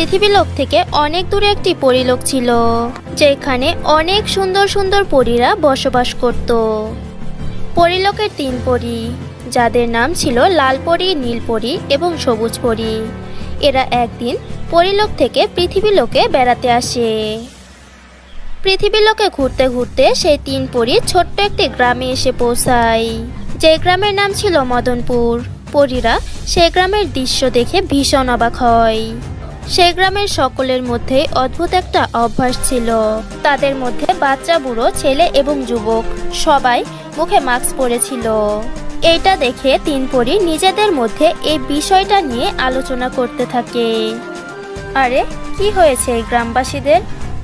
পৃথিবীলোক থেকে অনেক দূরে একটি পরীলোক ছিল, যেখানে অনেক সুন্দর সুন্দর পরীরা বসবাস করত। পরীলোকের 3 পরী, যাদের নাম ছিল লাল পরী, নীল পরী এবং সবুজ পরী। এরা একদিন পরীলোক থেকে পৃথিবীলোকে বেড়াতে আসে। পৃথিবীলোকে ঘুরতে ঘুরতে সেই 3 পরী ছোট্ট একটি গ্রামে এসে পৌঁছায়, যে গ্রামের নাম ছিল মদনপুর। পরীরা সেই গ্রামের দৃশ্য দেখে ভীষণ অবাক হয়। সেই গ্রামের সকলের মধ্যে অদ্ভুত একটা অভ্যাস ছিল। তাদের মধ্যে বাচ্চা, বুড়ো, ছেলে এবং যুবক সবাই মুখে মাস্ক পরেছিল। এইটা দেখে 3 পরী নিজেদের মধ্যে এই বিষয়টা নিয়ে আলোচনা করতে থাকে। আরে কি হয়েছে এই গ্রামবাসীদের?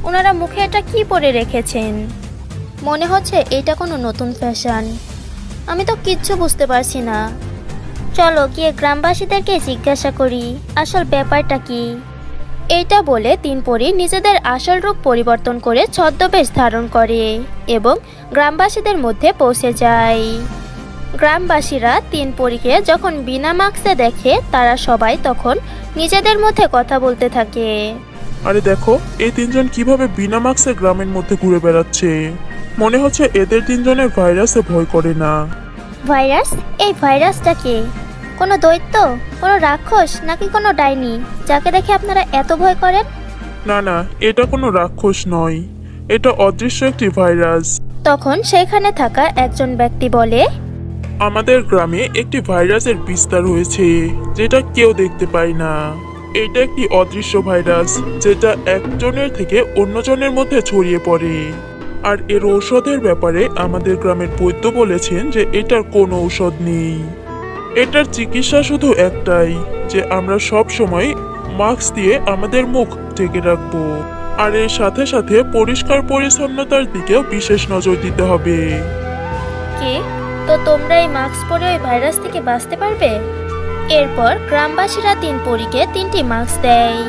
ওনারা মুখে এটা কি পরে রেখেছেন? মনে হচ্ছে এটা কোনো নতুন ফ্যাশন। আমি তো কিচ্ছু বুঝতে পারছি না। চলো গিয়ে গ্রামবাসীদেরকে জিজ্ঞাসা করি আসল ব্যাপারটা কি। এইটা বলে 3 পরী নিজেদের আসল রূপ পরিবর্তন করে ছদ্মবেশ ধারণ করে এবং গ্রামবাসীদের মধ্যে পৌঁছে যায়। গ্রামবাসীরা 3 পরীকে যখন বিনা মাস্কে দেখে, তারা সবাই তখন নিজেদের মধ্যে কথা বলতে থাকে। আরে দেখো, এই 3 জন কিভাবে বিনা মাস্কে গ্রামের মধ্যে ঘুরে বেড়াচ্ছে। মনে হচ্ছে এদের 3 জনের ভাইরাসে ভয় করে না। ভাইরাস? এই ভাইরাসটা কে? কোনো দৈত্য, কোনো রাক্ষস নাকি কোনো ডাইনি, যাকে দেখে আপনারা এত ভয় করেন? না না, এটা কোনো রাক্ষস নয়, এটা অদৃশ্য একটি ভাইরাস। তখন সেখানে থাকা একজন ব্যক্তি বলে, আমাদের গ্রামে একটি ভাইরাসের বিস্তার হয়েছে, যেটা কেউ দেখতে পায় না। এটা একটি অদৃশ্য ভাইরাস, যেটা একজনের থেকে অন্যজনের মধ্যে ছড়িয়ে পড়ে। আর এর ঔষধের ব্যাপারে আমাদের গ্রামের বৈদ্য বলেছেন যে এটার কোনো ঔষধ নেই। এটার চিকিৎসা শুধু একটাই, যে আমরা সব সময় মাস্ক দিয়ে আমাদের মুখ ঢেকে রাখবো। আর এর সাথে সাথে পরিষ্কার পরিচ্ছন্নতার দিকেও বিশেষ নজর দিতে হবে। কি? তো তোমরা এই মাস্ক পরে ওই ভাইরাস থেকে বাঁচতে পারবে? এরপর গ্রামবাসীরা 3 পরীকে 3টি মাস্ক দেয়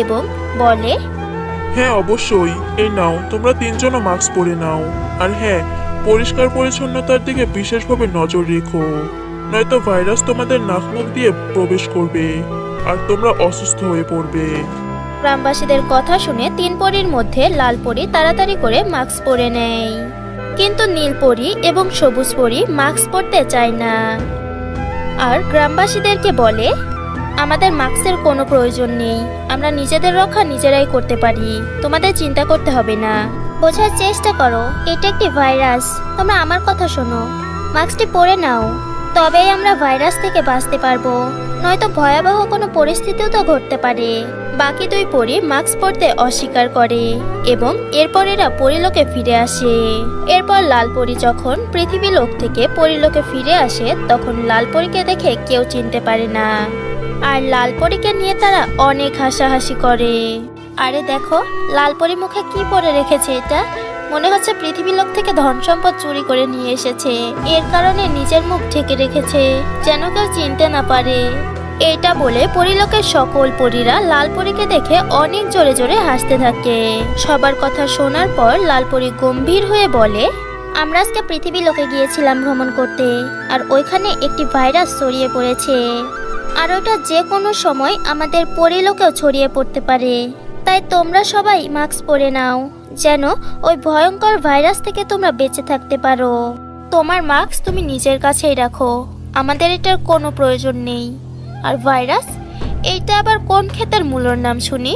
এবং বলে, হ্যাঁ অবশ্যই, এই নাও, তোমরা 3 জনও মাস্ক পরে নাও। আর হ্যাঁ, পরিষ্কার পরিচ্ছন্নতার দিকে বিশেষভাবে নজর রেখো, নয়তো ভাইরাস তোমাদের নাক মুখ দিয়ে প্রবেশ করবে আর তোমরা অসুস্থ হয়ে পড়বে। গ্রামবাসীদের কথা শুনে 3 পরীর মধ্যে লাল পরী তাড়াতাড়ি করে মাস্ক পরে নেয়, কিন্তু নীল পরী এবং সবুজ পরী মাস্ক পরতে চায় না। আর গ্রামবাসীদেরকে বলে, আমাদের মাস্কের কোনো প্রয়োজন নেই, আমরা নিজেদের রক্ষা নিজেরাই করতে পারি, তোমাদের চিন্তা করতে হবে না। বোঝার চেষ্টা করো, এটা একটি ভাইরাস। তোমরা আমার কথা শোনো, মাস্কটি পরে নাও, তবেই আমরা ভাইরাস থেকে বাঁচতে পারবো, নয়তো ভয়াবহ কোনো পরিস্থিতিও তো ঘটতে পারে। বাকি 2 পরী মাস্ক পরতে অস্বীকার করে এবং এরপর এরা পরীলোকে ফিরে আসে। এরপর লাল পরী যখন পৃথিবীলোক থেকে পরীলোকে ফিরে আসে, তখন লাল পরীকে দেখে কেউ চিনতে পারে না। আর লাল পরীকে নিয়ে তারা অনেক হাসাহাসি করে। আরে দেখো, লাল পরী মুখে কি পরে রেখেছে? এটা মনে হচ্ছে পৃথিবীলোক থেকে ধন সম্পদ চুরি করে নিয়ে এসেছে। এর কারণে নিজের মুখ ঢেকে রেখেছে, যেন কেউ চিনতে না পারে। এটা বলে পরীলোকের সকল পরীরা লাল পরীকে দেখে অনেক জোরে জোরে হাসতে থাকে। সবার কথা শোনার পর লাল পরী গম্ভীর হয়ে বলে, আমরা আজকে পৃথিবীলোকে গিয়েছিলাম ভ্রমণ করতে, আর ওইখানে একটি ভাইরাস ছড়িয়ে পড়েছে, আর ওটা যে কোনো সময় আমাদের পরীলোকেও ছড়িয়ে পড়তে পারে। তাই তোমরা সবাই মাস্ক পরে নাও, যেন ওই ভয়ঙ্কর ভাইরাস থেকে তোমরা বেঁচে থাকতে পারো। তোমার মাস্ক তুমি নিজের কাছেই রাখো, আমাদের এটার কোনো প্রয়োজন নেই। আর ভাইরাস, এইটা আবার কোন ক্ষেতের মূলর নাম শুনি?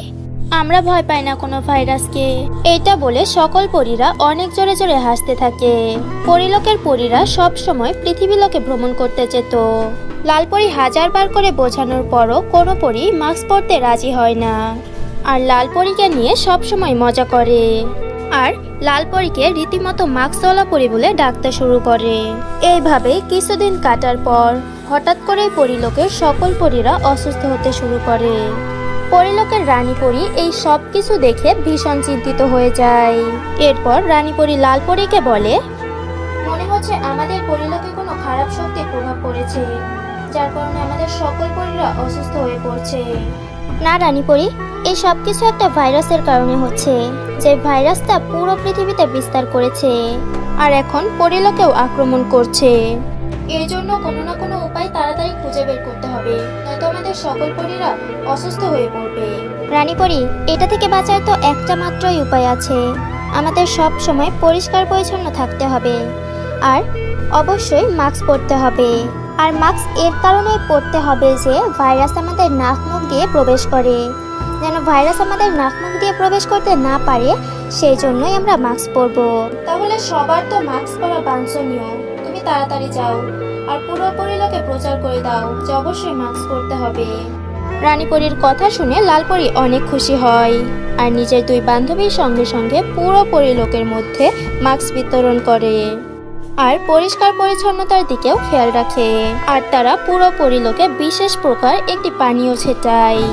আমরা ভয় পাই না কোনো ভাইরাসকে। এইটা বলে সকল পরীরা অনেক জোরে জোরে হাসতে থাকে। পরীলোকের পরীরা সব সময় পৃথিবীলোকে ভ্রমণ করতে যেত। লাল পরী 1000 বার করে বোঝানোর পরও কোনো পরী মাস্ক পরতে রাজি হয় না, আর লাল পরীকে নিয়ে সব সময় মজা করে। আর লাল পরীকে রীতিমতো মাস্কওয়ালা পরী বলে ডাকতে শুরু করে। এইভাবে কিছুদিন কাটার পর হঠাৎ করে পরীলোকের সকল পরীরা অসুস্থ হতে শুরু করে। পরীলোকের রানী পরী এই সব কিছু দেখে ভীষণ চিন্তিত হয়ে যায়। এরপর রানী পরী লাল পরীকে বলে, মনে হচ্ছে আমাদের পরীলোকে কোনো খারাপ শক্তির প্রভাব পড়েছে, যার কারণে আমাদের সকল পরীরা অসুস্থ হয়ে পড়ছে। না রানী পরী, এই সব কিছু একটা ভাইরাসের কারণে হচ্ছে, যে ভাইরাসটা পুরো পৃথিবীতে বিস্তার করেছে আর এখন পরীলোকেও আক্রমণ করছে। এর জন্য কোনো না কোনো উপায় তাড়াতাড়ি খুঁজে বের করতে হবে, নয়তো আমাদের সকল পরীরা অসুস্থ হয়ে পড়বে। রানীপরি, এটা থেকে বাঁচার তো একটা মাত্রই উপায় আছে। আমাদের সব সময় পরিষ্কার পরিচ্ছন্ন থাকতে হবে, আর অবশ্যই মাস্ক পরতে হবে। আর মাস্ক এর কারণে পরতে হবে যে ভাইরাস আমাদের নাক মুখ দিয়ে প্রবেশ করে, যেন ভাইরাস আমাদের নাক মুখ দিয়ে প্রবেশ করতে না পারে, সেই জন্যই আমরা মাস্ক পরবো। তাহলে সবার তো মাস্ক পরা বাঞ্ছনীয়। তুমি তাড়াতাড়ি যাও আর পুরো পরিলোকে প্রচার করে দাও যে অবশ্যই মাস্ক পরতে হবে। রানীপরীর কথা শুনে লালপরি অনেক খুশি হয় আর নিজের দুই বান্ধবীর সঙ্গে সঙ্গে পুরো পরিলোকের মধ্যে মাস্ক বিতরণ করে আর পরিষ্কার পরিচ্ছন্নতার দিকেও খেয়াল রাখে। আর তারা পুরো পরিলোকে বিশেষ প্রকার একটি পানীয় ছেটায়,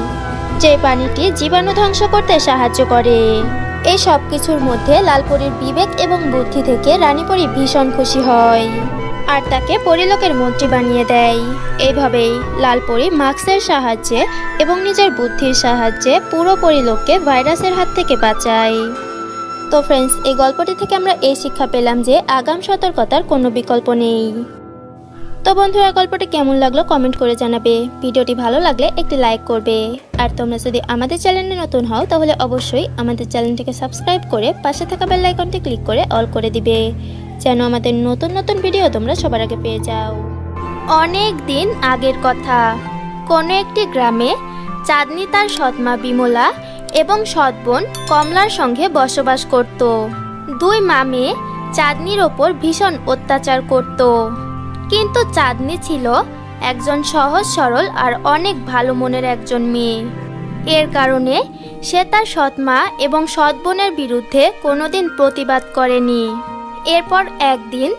যে পানিটি জীবাণু ধ্বংস করতে সাহায্য করে। এই সব কিছুর মধ্যে লালপরীর বিবেক এবং বুদ্ধি থেকে রানীপরী ভীষণ খুশি হয় আর তাকে পরিলোকের মন্ত্রী বানিয়ে দেয়। এইভাবেই লালপরী মাস্কের সাহায্যে এবং নিজের বুদ্ধির সাহায্যে পুরো পরিলোককে ভাইরাসের হাত থেকে বাঁচায়। তো ফ্রেন্ডস, এই গল্পটি থেকে আমরা এই শিক্ষা পেলাম যে আগাম সতর্কতার কোনো বিকল্প নেই। তো বন্ধুরা, গল্পটি কেমন লাগলো কমেন্ট করে জানাবে। ভিডিওটি ভালো লাগলে একটি লাইক করবে। আর তোমরা যদি আমাদের চ্যানেলে নতুন হও তাহলে অবশ্যই আমাদের চ্যানেলটিকে সাবস্ক্রাইব করে পাশে থাকা বেল আইকনটি ক্লিক করে অল করে দিবে, যেন আমাদের নতুন নতুন ভিডিও তোমরা সবার আগে পেয়ে যাও। অনেক দিন আগের কথা, কোনো একটি গ্রামে চাঁদনি তার সৎমা বিমলা এবং সৎ বোন কমলার সঙ্গে বসবাস করত। দুই মা মেয়ে চাঁদনির ওপর ভীষণ অত্যাচার করত, কিন্তু চাঁদনি ছিল একজন সহজ সরল আর অনেক ভালো মনের একজন মেয়ে। এর কারণে সে তার সৎমা এবং সৎ বোনের বিরুদ্ধে কোনোদিন প্রতিবাদ করেনি। এরপর একদিন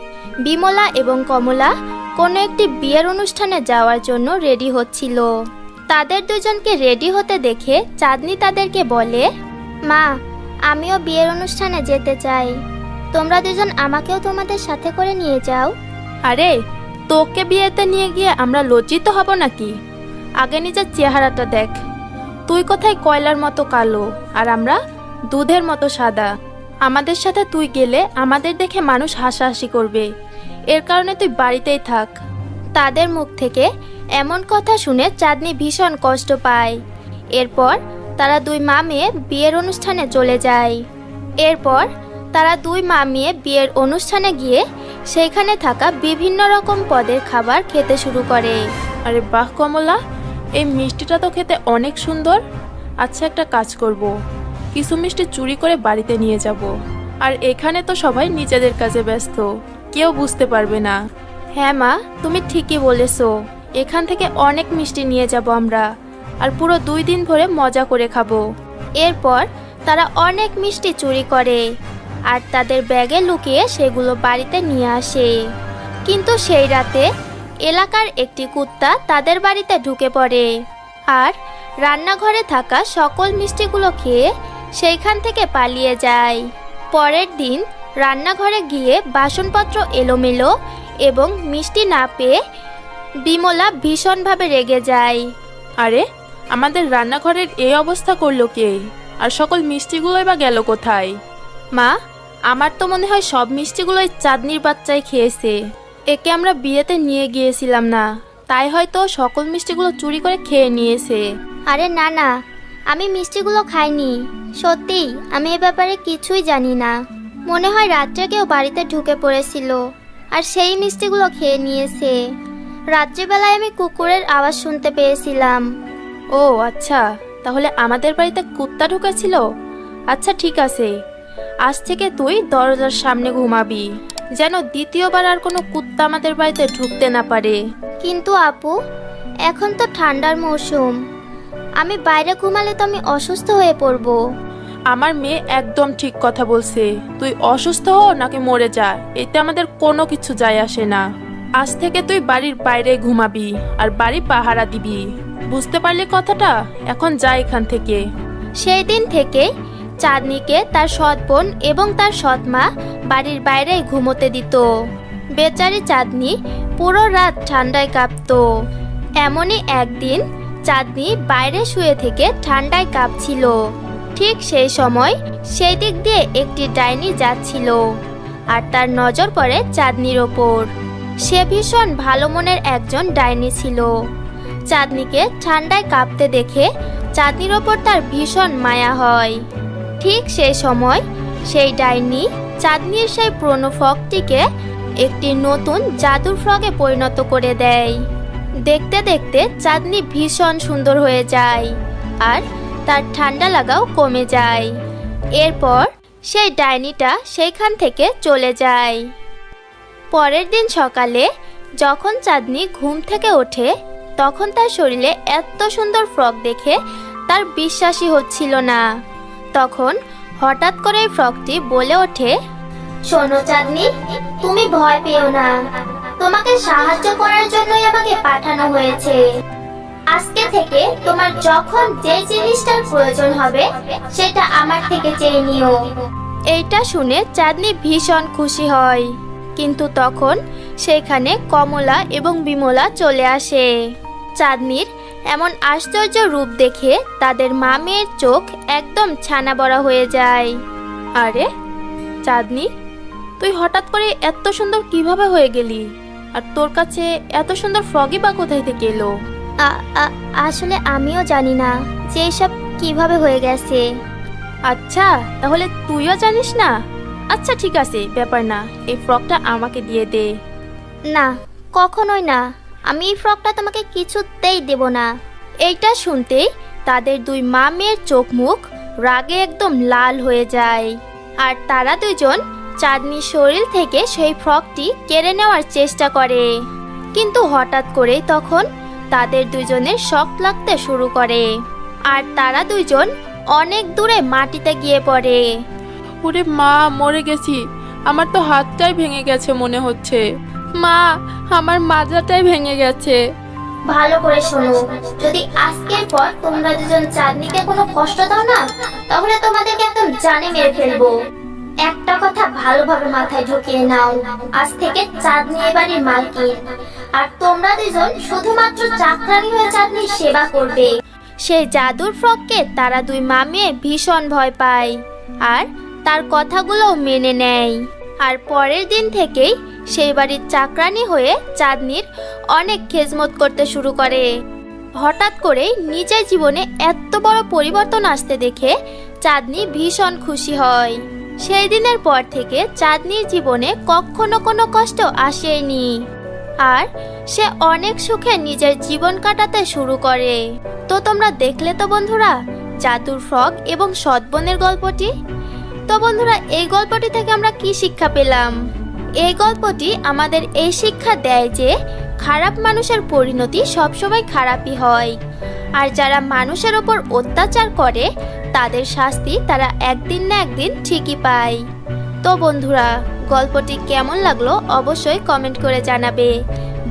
বিমলা এবং কমলা কোনো একটি বিয়ের অনুষ্ঠানে যাওয়ার জন্য রেডি হচ্ছিল। তাদের দুজনকে রেডি হতে দেখে চাঁদনি তাদেরকে বলে, মা, আমিও বিয়ের অনুষ্ঠানে যেতে চাই, তোমরা দুজন আমাকেও তোমাদের সাথে করে নিয়ে যাও। আরে, তোকে বিয়েতে নিয়ে গিয়ে আমরা লজ্জিত হব নাকি? আগে নিজের চেহারাটা দেখ। তুই কোথায় কয়লার মতো কালো আর আমরা দুধের মতো সাদা। আমাদের সাথে তুই গেলে আমাদের দেখে মানুষ হাসাহাসি করবে, এর কারণে তুই বাড়িতেই থাক। তাদের মুখ থেকে এমন কথা শুনে চাঁদনি ভীষণ কষ্ট পায়। এরপর তারা দুই মা মেয়ে বিয়ের অনুষ্ঠানে চলে যায়। এরপর তারা দুই মা মেয়ে বিয়ের অনুষ্ঠানে গিয়ে সেখানে থাকা বিভিন্ন রকম পদের খাবার খেতে শুরু করে। আরে বাহ কমলা, এই মিষ্টিটা তো খেতে অনেক সুন্দর। আচ্ছা, একটা কাজ করব, কিছু মিষ্টি চুরি করে বাড়িতে নিয়ে যাব। আর এখানে তো সবাই নিজেদের কাজে ব্যস্ত, কেউ বুঝতে পারবে না। হ্যাঁ মা, তুমি ঠিকই বলেছো। এখান থেকে অনেক মিষ্টি নিয়ে যাব আমরা, আর পুরো 2 দিন ধরে মজা করে খাবো। এরপর তারা অনেক মিষ্টি চুরি করে আর তাদের ব্যাগে লুকিয়ে সেগুলো বাড়িতে নিয়ে আসে। কিন্তু সেই রাতে এলাকার একটি কুত্তা তাদের বাড়িতে ঢুকে পড়ে আর রান্নাঘরে থাকা সকল মিষ্টিগুলো খেয়ে সেইখান থেকে পালিয়ে যায়। পরের দিন রান্নাঘরে গিয়ে বাসনপত্র এলোমেলো এবং মিষ্টি না পেয়ে বিমলা ভীষণভাবে রেগে যায়। আরে, আমাদের রান্নাঘরের এই অবস্থা করলো কে? আর সকল মিষ্টিগুলোই বা গেল কোথায়? মা, আমার তো মনে হয় সব মিষ্টিগুলোই চাঁদনির বাচ্চাই খেয়েছে। একে আমরা বিয়েতে নিয়ে গিয়েছিলাম না, তাই হয়তো সকল মিষ্টিগুলো চুরি করে খেয়ে নিয়েছে। আরে না না, আমি মিষ্টিগুলো খাইনি। সত্যি আমি এ ব্যাপারে কিছুই জানি না। মনে হয় রাত্রে কেউ বাড়িতে ঢুকে পড়েছিল আর সেই মিষ্টিগুলো খেয়ে নিয়েছে। রাত্রিবেলায় আমি কুকুরের আওয়াজ শুনতে পেয়েছিলাম। ও আচ্ছা, তাহলে আমাদের বাড়িতে কুত্তা ঢুকেছিল। আচ্ছা ঠিক আছে, আজ থেকে তুই দরজার সামনে ঘুমাবি, যেন দ্বিতীয়বার আর কোনো কুত্তা আমাদের বাড়িতে ঢুকতে না পারে। কিন্তু আপু, এখন তো ঠান্ডার মৌসুম, আমি বাইরে ঘুমালে তো আমি অসুস্থ হয়ে পড়ব। আমার মেয়ে একদম ঠিক কথা বলছে। তুই অসুস্থ হ নাকি মরে যা, এতে আমাদের কোনো কিছু যায় আসে না। আজ থেকে তুই বাড়ির বাইরে ঘুমাবি আর বাড়ি পাহারা দিবি, বুঝতে পারলি কথাটা? এখন যা এখান থেকে। সেই দিন থেকে চাঁদনিকে তার সৎ বোন এবং তার সৎ মা বাড়ির বাইরেই ঘুমোতে দিত। বেচারি চাঁদনি পুরো রাত ঠান্ডায় কাঁপতো। এমনই একদিন চাঁদনি বাইরে শুয়ে থেকে ঠান্ডায় কাঁপছিল। ঠিক সেই সময় সেই দিক দিয়ে একটি ডাইনি যাচ্ছিল আর তার নজর পড়ে চাঁদনির ওপর। সে ভীষণ ভালো মনের একজন ডাইনি ছিল। চাঁদনিকে ঠান্ডায় কাঁপতে দেখে চাঁদনির ওপর তার ভীষণ মায়া হয়। ঠিক সেই সময় সেই ডাইনি চাঁদনির সেই পুরনো ফ্রকটিকে একটি নতুন জাদুর ফ্রকে পরিণত করে দেয়। দেখতে দেখতে চাঁদনি ভীষণ সুন্দর হয়ে যায় আর তার ঠান্ডা লাগাও কমে যায়। এরপর সেই ডাইনিটা সেইখান থেকে চলে যায়। পরের দিন সকালে যখন চাঁদনি ঘুম থেকে ওঠে তখন তার শরীরে এত সুন্দর ফ্রক দেখে তার বিশ্বাসই হচ্ছিল না। তখন হঠাৎ করে এই ফ্রকটি বলে ওঠে, শোনো চাঁদনি, তুমি ভয় পেও না, তোমাকে সাহায্য করার জন্যই আমাকে পাঠানো হয়েছে। আজকে থেকে তোমার যখন যে জিনিসটার প্রয়োজন হবে সেটা আমার থেকে চেয়ে নিও। এইটা শুনে চাঁদনি ভীষণ খুশি হয়। কিন্তু তখন সেখানে কমলা এবং বিমলা চলে আসে। চাঁদনির এমন আশ্চর্য রূপ দেখে তাদের মা মেয়ের চোখ একদম ছানা বড়া হয়ে যায়। আরে চাঁদনি, তুই হঠাৎ করে এত সুন্দর কিভাবে হয়ে গেলি? আর তোর কাছে এত সুন্দর ফ্রগই বা কোথায় থেকে এলো? আসলে আমিও জানি না যে এসব কিভাবে হয়ে গেছে। আচ্ছা, তাহলে তুইও জানিস না? আচ্ছা ঠিক আছে, ব্যাপার না, এই ফ্রকটা আমাকে দিয়ে দে। না, কখনোই না, আমি এই ফ্রকটা তোমাকে কিছুতেই দেব না। এইটা শুনতেই তাদের দুই মা মেয়ের চোখ মুখ রাগে একদম লাল হয়ে যায়। আর তারা দুজন চাঁদনির শরীর থেকে সেই ফ্রকটি কেড়ে নেওয়ার চেষ্টা করে। কিন্তু হঠাৎ করেই তখন তাদের দুজনের শক লাগতে শুরু করে আর তারা দুইজন অনেক দূরে মাটিতে গিয়ে পড়ে। ওরে মা, মরে গেছি, আমার তো হাতটাই ভেঙে গেছে মনে হচ্ছে। মা, আমার মাজাটাই ভেঙে গেছে। ভালো করে শোনো, যদি আজকের পর তোমরা দুজন চাঁদনিকে কোনো কষ্ট দাও না, তাহলে তোমাদেরকে একদম জানে মেরে ফেলবো। একটা কথা ভালোভাবে মাথায় ঢুকিয়ে নাও, আজ থেকে চাঁদনি এবারের মালকিন, আর তোমরা দুজন শুধুমাত্র চাকরানি হয়ে চাঁদনির সেবা করবে। সেই জাদুর ফ্রককে তারা দুই মা মেয়ে ভীষণ ভয় পায় আর তার কথাগুলোও মেনে নেয়। আর পরের দিন থেকেই সেই বাড়ির চাকরানি হয়ে চাঁদনির অনেক খেজমত করতে শুরু করে। হঠাৎ করেই নিজের জীবনে এত বড় পরিবর্তন আসতে দেখে চাঁদনি ভীষণ খুশি হয়। সেই দিনের পর থেকে চাঁদনির জীবনে কখনো কোনো কষ্ট আসেনি আর সে অনেক সুখে নিজের জীবন কাটাতে শুরু করে। তো তোমরা দেখলে তো বন্ধুরা জাদুর ফ্রক এবং সৎবোনের গল্পটি। তো বন্ধুরা, এই গল্পটি থেকে আমরা কি শিক্ষা পেলাম? এই গল্পটি আমাদের এই শিক্ষা দেয় যে খারাপ মানুষের পরিণতি সবসময় খারাপই হয়, আর যারা মানুষের ওপর অত্যাচার করে তাদের শাস্তি তারা একদিন না একদিন ঠিকই পায়। তো বন্ধুরা, গল্পটি কেমন লাগলো অবশ্যই কমেন্ট করে জানাবে।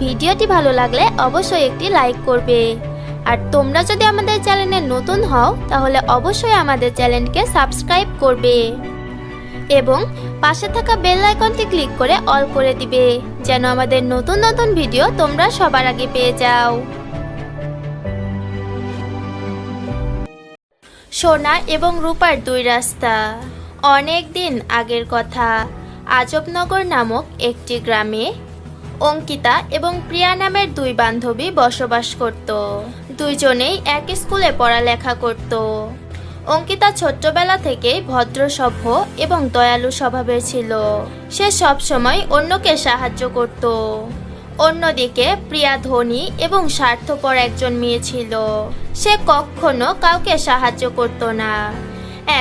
ভিডিওটি ভালো লাগলে অবশ্যই একটি লাইক করবে। আর তোমরা যদি আমাদের চ্যানেলে নতুন হও তাহলে অবশ্যই আমাদের চ্যানেলকে সাবস্ক্রাইব করবে এবং পাশে থাকা বেল আইকনটি ক্লিক করে অল করে দিবে, যেন আমাদের নতুন নতুন ভিডিও তোমরা সবার আগে পেয়ে যাও। সোনা এবং রূপার দুই রাস্তা। অনেক দিন আগের কথা, আজবনগর নামক একটি গ্রামে অঙ্কিতা এবং প্রিয়া নামের দুই বান্ধবী বসবাস করত। দুইজনেই এক স্কুলে পড়ালেখা করত। অঙ্কিতা ছোট্টবেলা থেকেই ভদ্রসভ্য এবং দয়ালু স্বভাবের ছিল। সে সবসময় অন্যকে সাহায্য করত। অন্যদিকে প্রিয়া ধনী এবং স্বার্থপর একজন মেয়ে ছিল। সে কখনো কাউকে সাহায্য করত না।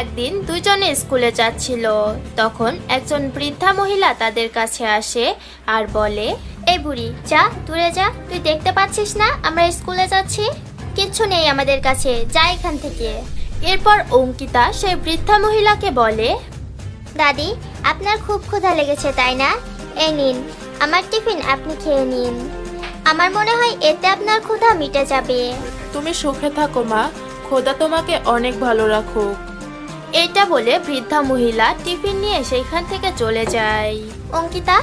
একদিন দুজনে স্কুলে যাচ্ছিল, তখন একজন বৃদ্ধা মহিলা তাদের কাছে আসে আর বলে, এই বুড়ি, যা দূরে যা, তুই দেখতে পাচ্ছিস না আমরা স্কুলে যাচ্ছি? কিচ্ছু নেই আমাদের কাছে, যা এখান থেকে। এরপর অঙ্কিতা সেই বৃদ্ধা মহিলাকে বলে, দাদি, আপনার খুব ক্ষুধা লেগেছে তাই না? এই নিন আমার টিফিন, আপনি খেয়ে নিন। আমার মনে হয় এতে আপনার ক্ষুধা মিটে যাবে। তুমি সুখে থাকো মা, খোদা তোমাকে অনেক ভালো রাখুক। এটা বলে বৃদ্ধা মহিলা টিফিন নিয়ে সেইখান থেকে চলে যায়। অঙ্কিতা,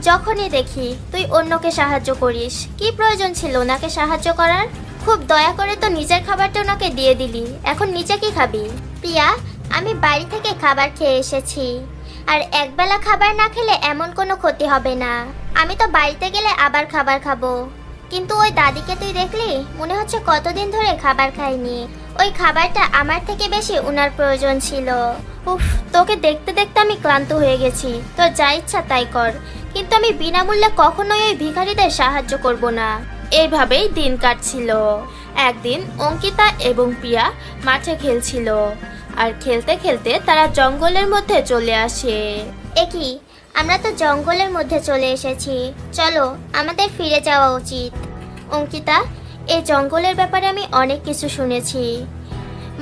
যখনই দেখি তুই অন্যকে সাহায্য করিস, কি প্রয়োজন ছিল ওনাকে সাহায্য করার? খুব দয়া করে তো নিজের খাবারটা ওনাকে দিয়ে দিলি, এখন নিচে কি খাবি? প্রিয়া, আমি বাড়ি থেকে খাবার খেয়ে এসেছি, আর একবেলা খাবার না খেলে এমন কোনো ক্ষতি হবে না। আমি তো বাড়িতে গেলে আবার খাবার খাবো। কিন্তু ওই দাদিকে তুই দেখলি, মনে হচ্ছে কতদিন ধরে খাবার খায়নি। ওই খাবারটা আমার থেকে বেশি উনার প্রয়োজন ছিল। উফ, তোকে দেখতে দেখতে আমি ক্লান্ত হয়ে গেছি। তোর যা ইচ্ছা তাই কর, কিন্তু আমি বিনামূল্যে কখনোই ওই ভিখারিদের সাহায্য করব না। এইভাবেই দিন কাটছিল। একদিন অঙ্কিতা এবং প্রিয়া মাঠে খেলছিল, আর খেলতে খেলতে তারা জঙ্গলের মধ্যে চলে আসে। কি, আমরা তো জঙ্গলের মধ্যে চলে এসেছি। চলো, আমাদের ফিরে যাওয়া উচিত। অঙ্কিতা, এই জঙ্গলের ব্যাপারে আমি অনেক কিছু শুনেছি।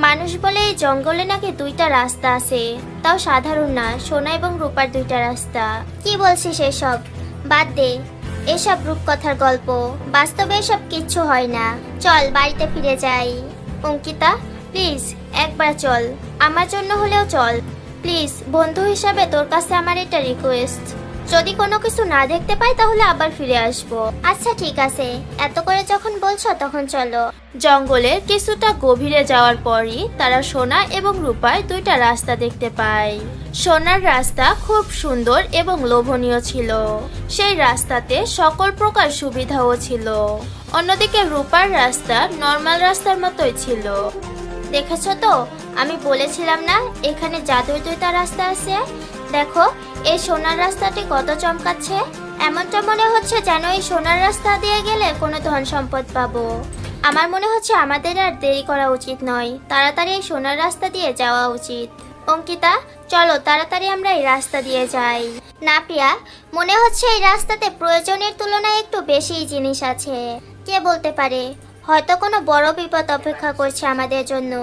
মানুষ বলে এই জঙ্গলে নাকি দুইটা রাস্তা আছে, তাও সাধারণ না, সোনা এবং রূপার দুইটা রাস্তা। কি বলছিস এসব? বাদ দে, এসব রূপকথার গল্প। বাস্তবে এসব কিচ্ছু হয় না। চল বাড়িতে ফিরে যাই। অঙ্কিতা, প্লিজ একবার চল, আমার জন্য হলেও চল প্লিজ। বন্ধু হিসাবে তোর কাছে আমার এটা রিকোয়েস্ট। যদি কোনো কিছু না দেখতে পাই তাহলে আবার ফিরে আসবো। আচ্ছা ঠিক আছে, এত করে যখন বলছো তখন চলো। জঙ্গলের কিছুটা গভীরে যাওয়ার পরই তারা সোনা এবং রূপার দুইটা রাস্তা দেখতে পায়। সোনার রাস্তা খুব সুন্দর এবং লোভনীয় ছিল। সেই রাস্তাতে সকল প্রকার সুবিধাও ছিল। অন্যদিকে রূপার রাস্তা নর্মাল রাস্তার মতোই ছিল। দেখেছো তো, আমি বলেছিলাম না এখানে জাদুর দুইটা রাস্তা আছে। দেখো, এই সোনার রাস্তাটি কত চমকাচ্ছে। এমনটা মনে হচ্ছে যেন এই সোনার রাস্তা দিয়ে গেলে কোনো ধন সম্পদ পাবো। আমার মনে হচ্ছে আমাদের আর দেরি করা উচিত নয়, তাড়াতাড়ি এই সোনার রাস্তা দিয়ে যাওয়া উচিত। অঙ্কিতা, চলো তাড়াতাড়ি আমরা এই রাস্তা দিয়ে যাই। না প্রিয়া, মনে হচ্ছে এই রাস্তাতে প্রয়োজনের তুলনায় একটু বেশিই জিনিস আছে। কে বলতে পারে, হয়তো কোনো বড় বিপদ অপেক্ষা করছে আমাদের জন্য।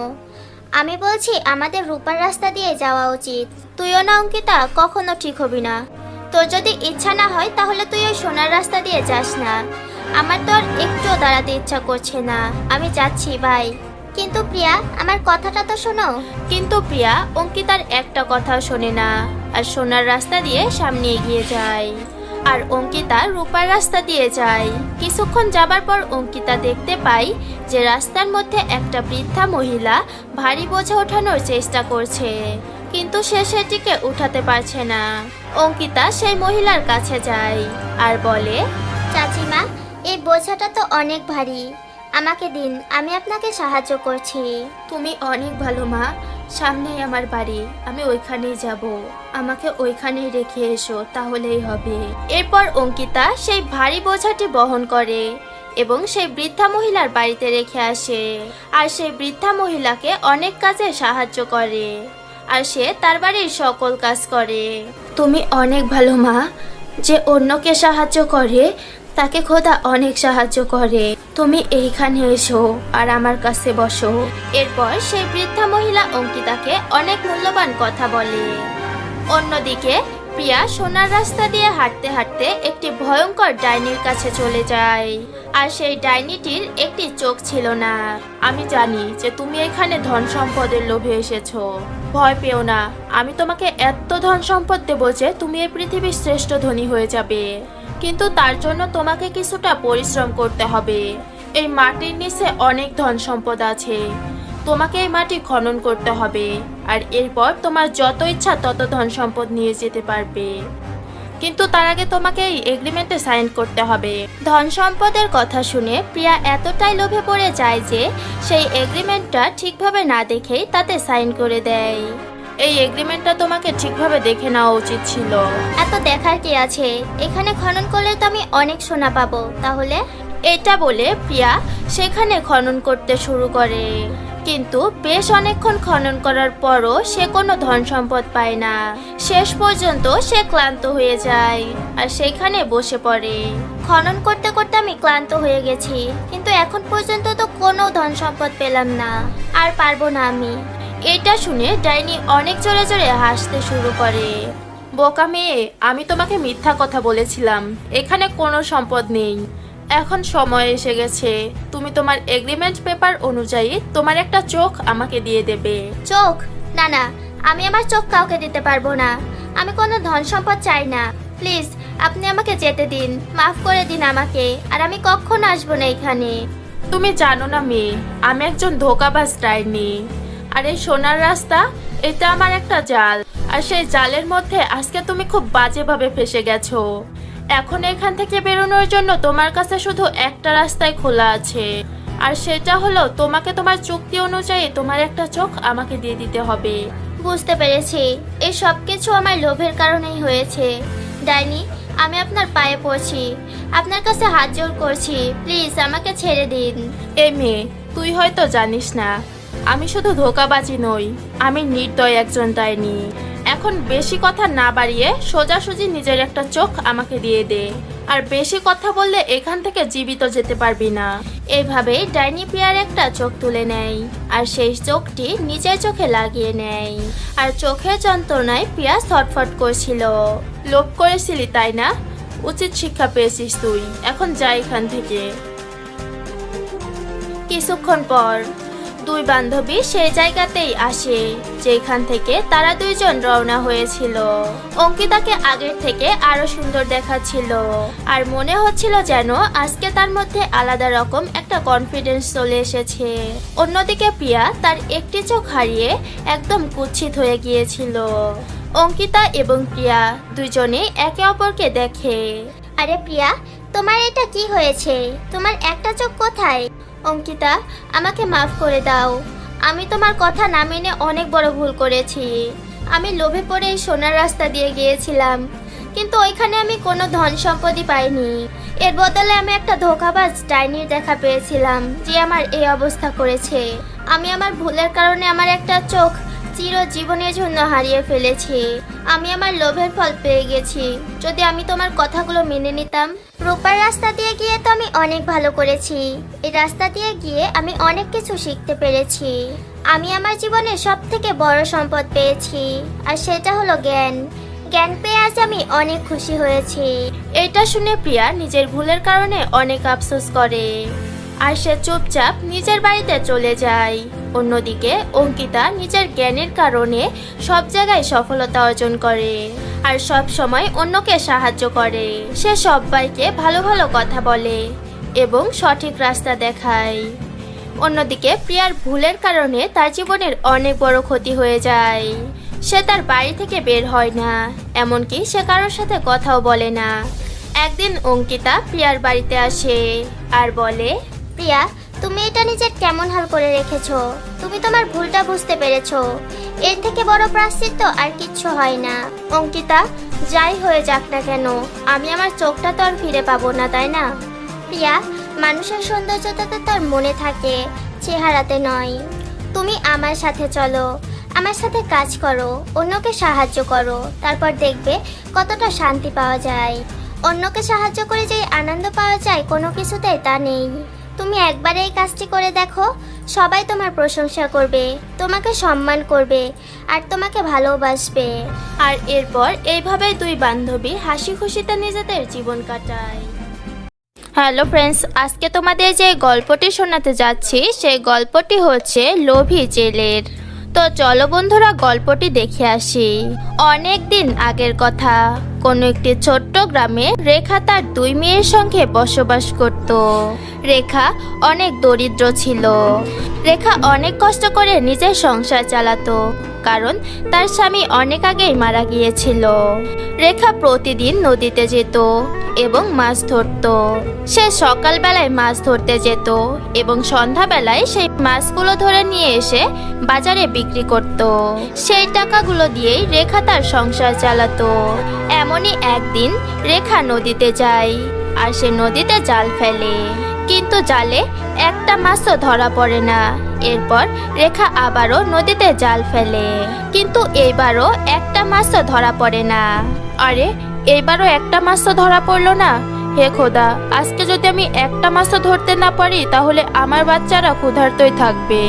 আমি বলছি আমাদের রূপার রাস্তা দিয়ে যাওয়া উচিত। তুইও না অঙ্কিতা, কখনো ঠিক হবি না। তোর যদি ইচ্ছা না হয় তাহলে তুই ওই সোনার রাস্তা দিয়ে যাস না। আমার তো আর একটুও দাঁড়াতে ইচ্ছা করছে না। আমি যাচ্ছি, বাই। কিন্তু প্রিয়া, আমার কথাটা তো শোনো। কিন্তু প্রিয়া অঙ্কিতার একটা কথাও শোনে না, আর সোনার রাস্তা দিয়ে সামনে এগিয়ে যায়। আর অঙ্কিতা রূপার রাস্তা দিয়ে যায়। কিছুক্ষণ যাবার পর অঙ্কিতা দেখতে পায় যে রাস্তার মধ্যে একটা বৃদ্ধা মহিলা ভারী বোঝা ওঠানোর চেষ্টা করছে, কিন্তু সে সেটিকে উঠাতে পারছে না। অঙ্কিতা সেই মহিলার কাছে যায় আর বলে, চাচিমা, এই বোঝাটা তো অনেক ভারী, আমাকে দিন, আমি আপনাকে সাহায্য করছি। তুমি অনেক ভালো মা, সামনেই আমার বাড়ি, আমি ওইখানেই যাব। আমাকে ওইখানেই রেখে এসো, তাহলেই হবে। এরপর অঙ্কিতা সেই ভারী বোঝাটি বহন করে এবং সেই বৃদ্ধা মহিলার বাড়িতে রেখে আসে। আর সেই বৃদ্ধা মহিলাকে অনেক কাজে সাহায্য করে, আর সে তার বাড়ির সকল কাজ করে। তুমি অনেক ভালো মা, যে অন্যকে সাহায্য করে তাকে খোদা অনেক সাহায্য করে। তুমি এইখানে এসো আর আমার কাছে বসো। এরপর সেই বৃদ্ধা মহিলা অঙ্কিতাকে অনেক মূল্যবান কথা বলে। অন্যদিকে প্রিয়া সোনার রাস্তা দিয়ে হাঁটতে হাঁটতে একটি ভয়ঙ্কর ডাইনির কাছে চলে যায়। আর সেই ডাইনিটির একটি চোখ ছিল না। আমি জানি যে তুমি এখানে ধন সম্পদের লোভে এসেছো। ভয় পেও না, আমি তোমাকে এত ধন সম্পদ দেবো যে তুমি এই পৃথিবীর শ্রেষ্ঠ ধনী হয়ে যাবে। কিন্তু তার জন্য তোমাকে কিছুটা পরিশ্রম করতে হবে। এই মাটির নিচে অনেক ধন সম্পদ আছে, তোমাকে এই মাটি খনন করতে হবে, আর এরপর তোমার যত ইচ্ছা তত ধন সম্পদ নিয়ে যেতে পারবে। কিন্তু তার আগে তোমাকে এই এগ্রিমেন্টে সাইন করতে হবে। ধন সম্পদের কথা শুনে প্রিয়া এতটাই লোভে পড়ে যায় যে সেই এগ্রিমেন্টটা ঠিকভাবে না দেখেই তাতে সাইন করে দেয়। এই এগ্রিমেন্টটা তোমাকে ঠিকভাবে দেখে নেওয়া উচিত ছিল। এত দেখার কি আছে, এখানে খনন করলে তো আমি অনেক সোনা পাবো। তাহলে এটা বলে প্রিয়া সেখানে খনন করতে শুরু করে, কিন্তু বেশ অনেকক্ষণ খনন করার পরও সে কোনো ধন সম্পদ পায় না। শেষ পর্যন্ত সে ক্লান্ত হয়ে যায় আর সেখানে বসে পড়ে। খনন করতে করতে আমি ক্লান্ত হয়ে গেছি, কিন্তু এখন পর্যন্ত তো কোনো ধন সম্পদ পেলাম না। আর পারবো না আমি। এটা শুনে ডাইনি অনেক জোরে জোরে হাসতে শুরু করে। বোকা মেয়ে, আমি তোমাকে মিথ্যা কথা বলেছিলাম, এখানে কোনো সম্পদ নেই। এখন সময় এসে গেছে, তুমি তোমার এগ্রিমেন্ট পেপার অনুযায়ী তোমার একটা চোখ আমাকে দিয়ে দেবে। চোখ? না না, আমি আমার চোখ কাউকে দিতে পারবো না। আমি কোনো ধন সম্পদ চাই না। প্লিজ আপনি আমাকে যেতে দিন, মাফ করে দিন আমাকে, আর আমি কখনো আসবো না এখানে। তুমি জানো না মেয়ে, আমি একজন ধোঁকাবাজ ডাইনি। আর এই সোনার রাস্তা, এটা আমার একটা জাল, আর সেই জালের মধ্যে আজকে তুমি খুব বাজেভাবে ফেসে গেছো। এখন এখান থেকে বেরোনোর জন্য তোমার কাছে শুধু একটা রাস্তাই খোলা আছে, আর সেটা হলো তোমাকে তোমার চুক্তি অনুযায়ী তোমার একটা চোখ আমাকে দিয়ে দিতে হবে। বুঝতে পেরেছি, এই সব কিছু আমার লোভের কারণেই হয়েছে। ডাইনি, আমি আপনার পায়ে পড়ছি, আপনার কাছে হাত জোড় করছি, প্লিজ আমাকে ছেড়ে দিন। এই মেয়ে, তুই হয়তো জানিস না, আমি শুধু ধোঁকাবাজি নই, আমি নির্দয় একজন ডাইনি। এখন বেশি কথা না বাড়িয়ে সোজাসুজি নিজের একটা চোখ আমাকে দিয়ে দে, আর বেশি কথা বললে এখান থেকে জীবিত যেতে পারবি না। এইভাবেই ডাইনি প্রিয়ার একটা চোখ তুলে নেয়, আর সেই চোখটি নিজের চোখে লাগিয়ে নেয়। আর চোখের যন্ত্রণায় প্রিয়া ছটফট করছিল। লোভ করেছিলি তাই না? উচিত শিক্ষা পেয়েছিস তুই, এখন যা এখান থেকে। কিছুক্ষণ পর দুই বান্ধবী সেই জায়গাতেই আসে যেখান থেকে তারা দুইজন রওনা হয়েছিল। অঙ্কিতাকে আগের থেকে আরো সুন্দর দেখাচ্ছিল, আর মনে হচ্ছিল যেন আজকে তার মধ্যে আলাদা রকম একটা কনফিডেন্স চলে এসেছে। অন্যদিকে প্রিয়া তার একটি চোখ হারিয়ে একদম কুৎসিত হয়ে গিয়েছিল। অঙ্কিতা এবং প্রিয়া দুজনে একে অপরকে দেখে। আরে প্রিয়া, তোমার এটা কি হয়েছে? তোমার একটা চোখ কোথায়? অঙ্কিতা, আমাকে মাফ করে দাও। আমি তোমার কথা না মেনে অনেক বড় ভুল করেছি। আমি লোভে পড়ে এই সোনার রাস্তা দিয়ে গিয়েছিলাম, কিন্তু ওইখানে আমি কোনো ধন সম্পত্তি পাইনি। এর বদলে আমি একটা ধোঁকাবাজ ডাইনির দেখা পেয়েছিলাম, যে আমার এই অবস্থা করেছে। আমি আমার ভুলের কারণে আমার একটা চোখ চিরজীবনের জন্য হারিয়ে ফেলেছি। আমি আমার লোভের ফল পেয়ে গেছি। যদি আমি তোমার কথাগুলো মেনে নিতাম। রূপার রাস্তা দিয়ে গিয়ে তো আমি অনেক ভালো করেছি। এই রাস্তা দিয়ে গিয়ে আমি অনেক কিছু শিখতে পেরেছি। আমি আমার জীবনে সব থেকে বড় সম্পদ পেয়েছি, আর সেটা হলো জ্ঞান। জ্ঞান পেয়ে আজ আমি অনেক খুশি হয়েছি। এটা শুনে প্রিয়া নিজের ভুলের কারণে অনেক আফসোস করে, আর সে চুপচাপ নিজের বাড়িতে চলে যায়। অন্যদিকে অঙ্কিতা নিজের জ্ঞানের কারণে সব জায়গায় সফলতা অর্জন করে, আর সব সময় অন্যকে সাহায্য করে। সে সবাইকে ভালো ভালো কথা বলে এবং সঠিক রাস্তা দেখায়। অন্যদিকে প্রিয়ার ভুলের কারণে তার জীবনের অনেক বড় ক্ষতি হয়ে যায়। সে তার বাড়ি থেকে বের হয় না, এমনকি সে কারোর সাথে কথাও বলে না। একদিন অঙ্কিতা প্রিয়ার বাড়িতে আসে আর বলে, প্রিয়া, তুমি এটা নিজের কেমন হাল করে রেখেছো? তুমি তোমার ভুলটা বুঝতে পেরেছো। এর থেকে বড় প্রায়শ্চিত্ত আর কিচ্ছু হয় না। অঙ্কিতা, যাই হয়ে যাক না কেন, আমি আমার চোখটা তো আর ফিরে পাবো না, তাই না? প্রিয়া, মানুষের সৌন্দর্যতা তো তার মনে থাকে, চেহারাতে নয়। তুমি আমার সাথে চলো, আমার সাথে কাজ করো, অন্যকে সাহায্য করো, তারপর দেখবে কতটা শান্তি পাওয়া যায়। অন্যকে সাহায্য করে যে আনন্দ পাওয়া যায় কোনো কিছুতেই তা নেই। তুমি একবার এই কাজটি করে দেখো, সবাই তোমার প্রশংসা করবে, তোমাকে সম্মান করবে, আর তোমাকে ভালোবাসবে। আর এরপর এইভাবে দুই বান্ধবী হাসি খুশিতে নিজেদের জীবন কাটায়। হ্যালো ফ্রেন্ডস, আজকে তোমাদের যে গল্পটি শোনাতে যাচ্ছি সেই গল্পটি হচ্ছে লোভী জেলের। তো চলো বন্ধুরা গল্পটি দেখে আসি। অনেক দিন আগের কথা, কোনো একটি ছোট্ট গ্রামে রেখা তার দুই মেয়ের সঙ্গে বসবাস করত। রেখা অনেক দরিদ্র ছিল। রেখা অনেক কষ্ট করে নিজের সংসার চালাতো, কারণ তার স্বামী অনেক আগেই মারা গিয়েছিল। রেখা প্রতিদিন নদীতে যেত এবং মাছ ধরত। সে সকালবেলায় মাছ ধরতে যেত এবং সন্ধ্যাবেলায় সেই মাছগুলো ধরে নিয়ে এসে বাজারে বিক্রি করত। সেই টাকাগুলো দিয়েই রেখা তার সংসার চালাতো। এমনই একদিন রেখা নদীতে যায়, আর সে নদীতে জাল ফেলে, কিন্তু জালে একটা মাছও ধরা পড়ে না। এরপর রেখা আবারও নদীতে জাল ফেলে, কিন্তু এইবারও একটা মাছও ধরা পড়ে না। আরে, এইবারও একটা মাছও ধরা পড়লো না। হে খোদা, আজকে যদি আমি একটা মাছও ধরতে না পারি তাহলে আমার বাচ্চারা ক্ষুধার্তই থাকবে।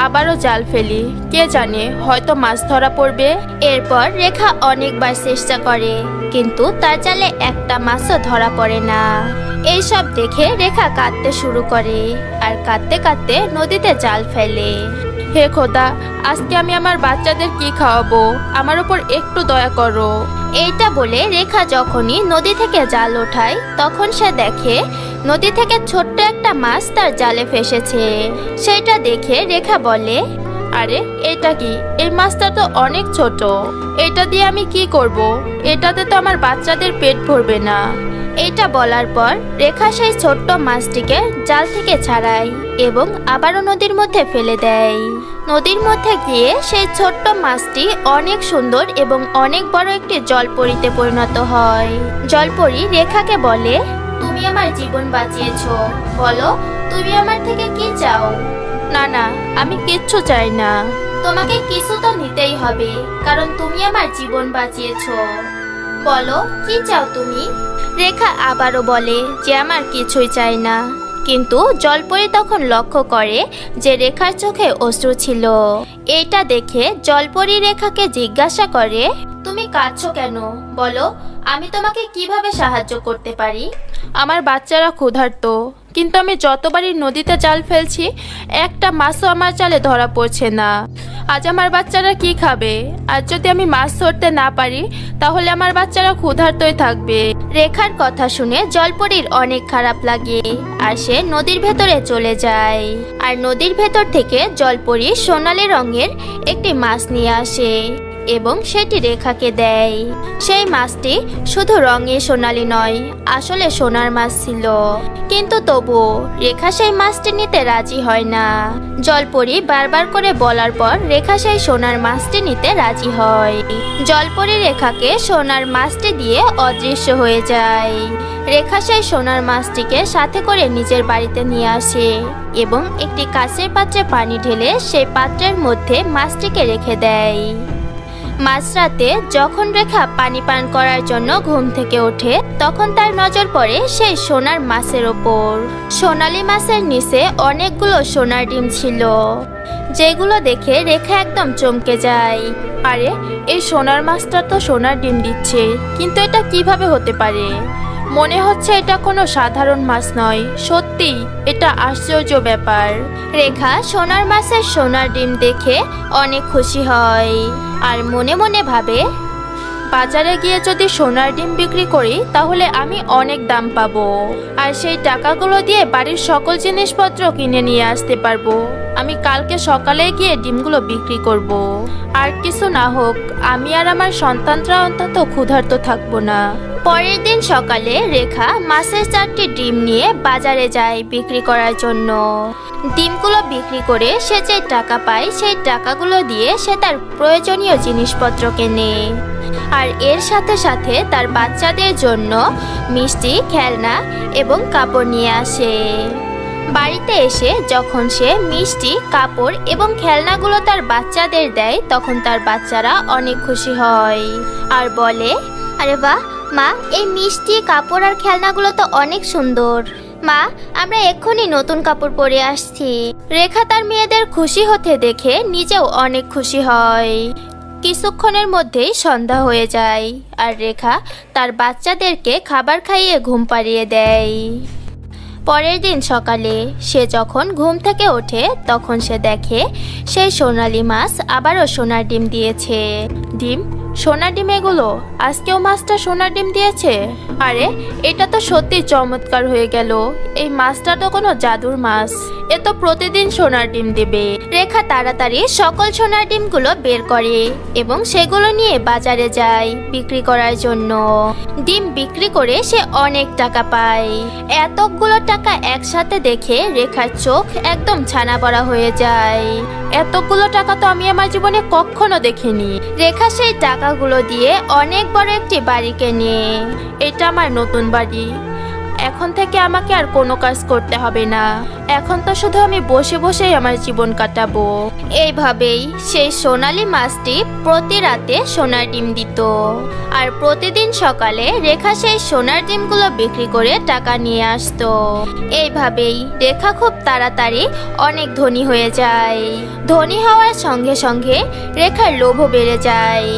আবারও জাল ফেলি, কে জানে হয়তো মাছ ধরা পড়বে। এরপর রেখা অনেকবার চেষ্টা করে, কিন্তু তার জালে একটা মাছও ধরা পড়ে না। এইসব দেখে রেখা কাঁদতে শুরু করে, আর কাঁদতে কাঁদতে নদীতে জাল ফেলে। হে খোদা, আজকে আমি আমার বাচ্চাদের কি খাওয়াবো? আমার উপর একটু দয়া করো। এইটা বলে রেখা যখনই নদী থেকে জাল ওঠায়, তখন সে দেখে নদী থেকে ছোট্ট একটা মাছ তার জালে ফেসেছে। সেটা দেখে রেখা বলে, আরে এটা কি? এই মাছটা তো অনেক ছোট। এটা দিয়ে আমি কি করব? এটাতে তো আমার বাচ্চাদের পেট ভরবে না। এটা বলার পর রেখা সেই ছোট্ট মাছটিকে জাল থেকে ছাড়ায় এবং আবারও নদীর মধ্যে ফেলে দেয়। নদীর মধ্যে গিয়ে সেই ছোট্ট মাছটি অনেক সুন্দর এবং অনেক বড় একটি জলপরীতে পরিণত হয়। জলপরী রেখাকে বলে, তুমি আমার জীবন বাঁচিয়েছো, বলো তুমি আমার থেকে কি চাও? না না, আমি কিচ্ছু চাই না। তোমাকে কিছু তো নিতেই হবে, কারণ তুমি আমার জীবন বাঁচিয়েছো। বলো কি চাও তুমি? রেখা আবারও বলে যে আমার কিছুই চাই না। কিন্তু জলপরী তখন লক্ষ্য করে যে রেখার চোখে অশ্রু ছিল। এটা দেখে জলপরী রেখাকে জিজ্ঞাসা করে, তুমি কাঁদছো কেন? বলো, আমি তোমাকে কিভাবে সাহায্য করতে পারি? আমার বাচ্চারা ক্ষুধার্ত, কিন্তু আমি যতবারই নদীতে জাল ফেলছি একটা মাছও আমার জালে ধরা পড়ছে না। আজ আমার বাচ্চারা কি খাবে? আর যদি আমি মাছ ধরতে না পারি তাহলে আমার বাচ্চারা ক্ষুধার্তই থাকবে। রেখার কথা শুনে জলপরীর অনেক খারাপ লাগে আর সে নদীর ভেতরে চলে যায়। আর নদীর ভেতর থেকে জলপরী সোনালী রঙের একটি মাছ নিয়ে আসে এবং সেটি রেখাকে দেয়। সেই মাছটি শুধু রঙে সোনালী নয়, আসলে সোনার মাছ ছিল। কিন্তু তবু রেখা সেই মাছটি নিতে রাজি হয় না। জলপরী বারবার করে বলার পর রেখা সেই সোনার মাছটি নিতে রাজি হয়। জলপরী রেখাকে সোনার মাছটি দিয়ে অদৃশ্য হয়ে যায়। রেখা সেই সোনার মাছটিকে সাথে করে নিজের বাড়িতে নিয়ে আসে এবং একটি কাঁচের পাত্রে পানি ঢেলে সেই পাত্রের মধ্যে মাছটিকে রেখে দেয়। মাঝরাতে যখন রেখা পানি পান করার জন্য ঘুম থেকে ওঠে, তখন তার নজর পড়ে সেই সোনার মাছের ওপর। সোনালী মাছের নিচে অনেকগুলো সোনার ডিম ছিল, যেগুলো দেখে রেখা একদম চমকে যায়। আরে, এই সোনার মাছটা তো সোনার ডিম দিচ্ছে, কিন্তু এটা কিভাবে হতে পারে? মনে হচ্ছে এটা কোনো সাধারণ মাছ নয়। সত্যি এটা আশ্চর্য ব্যাপার। রেখা সোনার মাছের সোনার ডিম দেখে অনেক খুশি হয় আর মনে মনে ভাবে, বাজারে গিয়ে যদি সোনার ডিম বিক্রি করি তাহলে আমি অনেক দাম পাবো, আর সেই টাকাগুলো দিয়ে বাড়ির সকল জিনিসপত্র কিনে নিয়ে আসতে পারবো। আমি কালকে সকালে গিয়ে ডিমগুলো বিক্রি করব। আর কিছু না হোক, আমি আর আমার সন্তানরা অন্তত ক্ষুধার্ত থাকবো না। পরের দিন সকালে রেখা মাছের 4টি ডিম নিয়ে বাজারে যায় বিক্রি করার জন্য। ডিমগুলো বিক্রি করে সে যে টাকা পায়, সেই টাকাগুলো দিয়ে সে তার প্রয়োজনীয় জিনিসপত্র কেনে। আর এর সাথে সাথে তার বাচ্চাদের জন্য মিষ্টি, খেলনা এবং কাপড় নিয়ে আসে। বাড়িতে এসে যখন সে মিষ্টি, কাপড় এবং খেলনাগুলো তার বাচ্চাদের দেয়, তখন তার বাচ্চারা অনেক খুশি হয় আর বলে, আরে বাহ মা, এই মিষ্টি, কাপড় আর খেলনাগুলো তো অনেক সুন্দর। মা, আমরা এক্ষুনি নতুন কাপড় পরে আসছি। রেখা তার মেয়েদের খুশি হতে দেখে নিজেও অনেক খুশি হয়। কিছুক্ষণের মধ্যেই সন্ধ্যা হয়ে যায় আর রেখা তার বাচ্চাদেরকে খাবার খাইয়ে ঘুম পাড়িয়ে দেয়। পরের দিন সকালে সে যখন ঘুম থেকে ওঠে, তখন সে দেখে সেই সোনালী মাছ আবারও সোনার ডিম দিয়েছে। ডিম? সোনার ডিম এগুলো? আজকেও মাছটা সোনার ডিম দিয়েছে? আরে, এটা তো সত্যি চমৎকার হয়ে গেল। এই মাছটা তো কোনো জাদুর মাছ, এ তো প্রতিদিন সোনার ডিম দেবে। রেখা তাড়াতাড়ি সকল সোনার ডিমগুলো বের করে এবং সেগুলো নিয়ে বাজারে যায় বিক্রি করার জন্য। ডিম বিক্রি করে সে অনেক টাকা পায়। এতগুলো টাকা একসাথে দেখে রেখার চোখ একদম ছানা বড়া হয়ে যায়। এতগুলো টাকা তো আমি আমার জীবনে কখনো দেখিনি। রেখা সেই টাকাগুলো দিয়ে অনেক বড় একটি বাড়ি কেনে। এটা আমার নতুন বাড়ি। এখন থেকে আমাকে আর কোনো কাজ করতে হবে না। এখন তো শুধু আমি বসে বসেই আমার জীবন কাটাবো। এইভাবেই সেই সোনালী মাছটি প্রতি রাতে সোনার ডিম দিত আর প্রতিদিন সকালে রেখা সেই সোনার ডিমগুলো বিক্রি করে টাকা নিয়ে আসতো। এইভাবেই রেখা খুব তাড়াতাড়ি অনেক ধনী হয়ে যায়। ধনী হওয়ার সঙ্গে সঙ্গে রেখার লোভও বেড়ে যায়।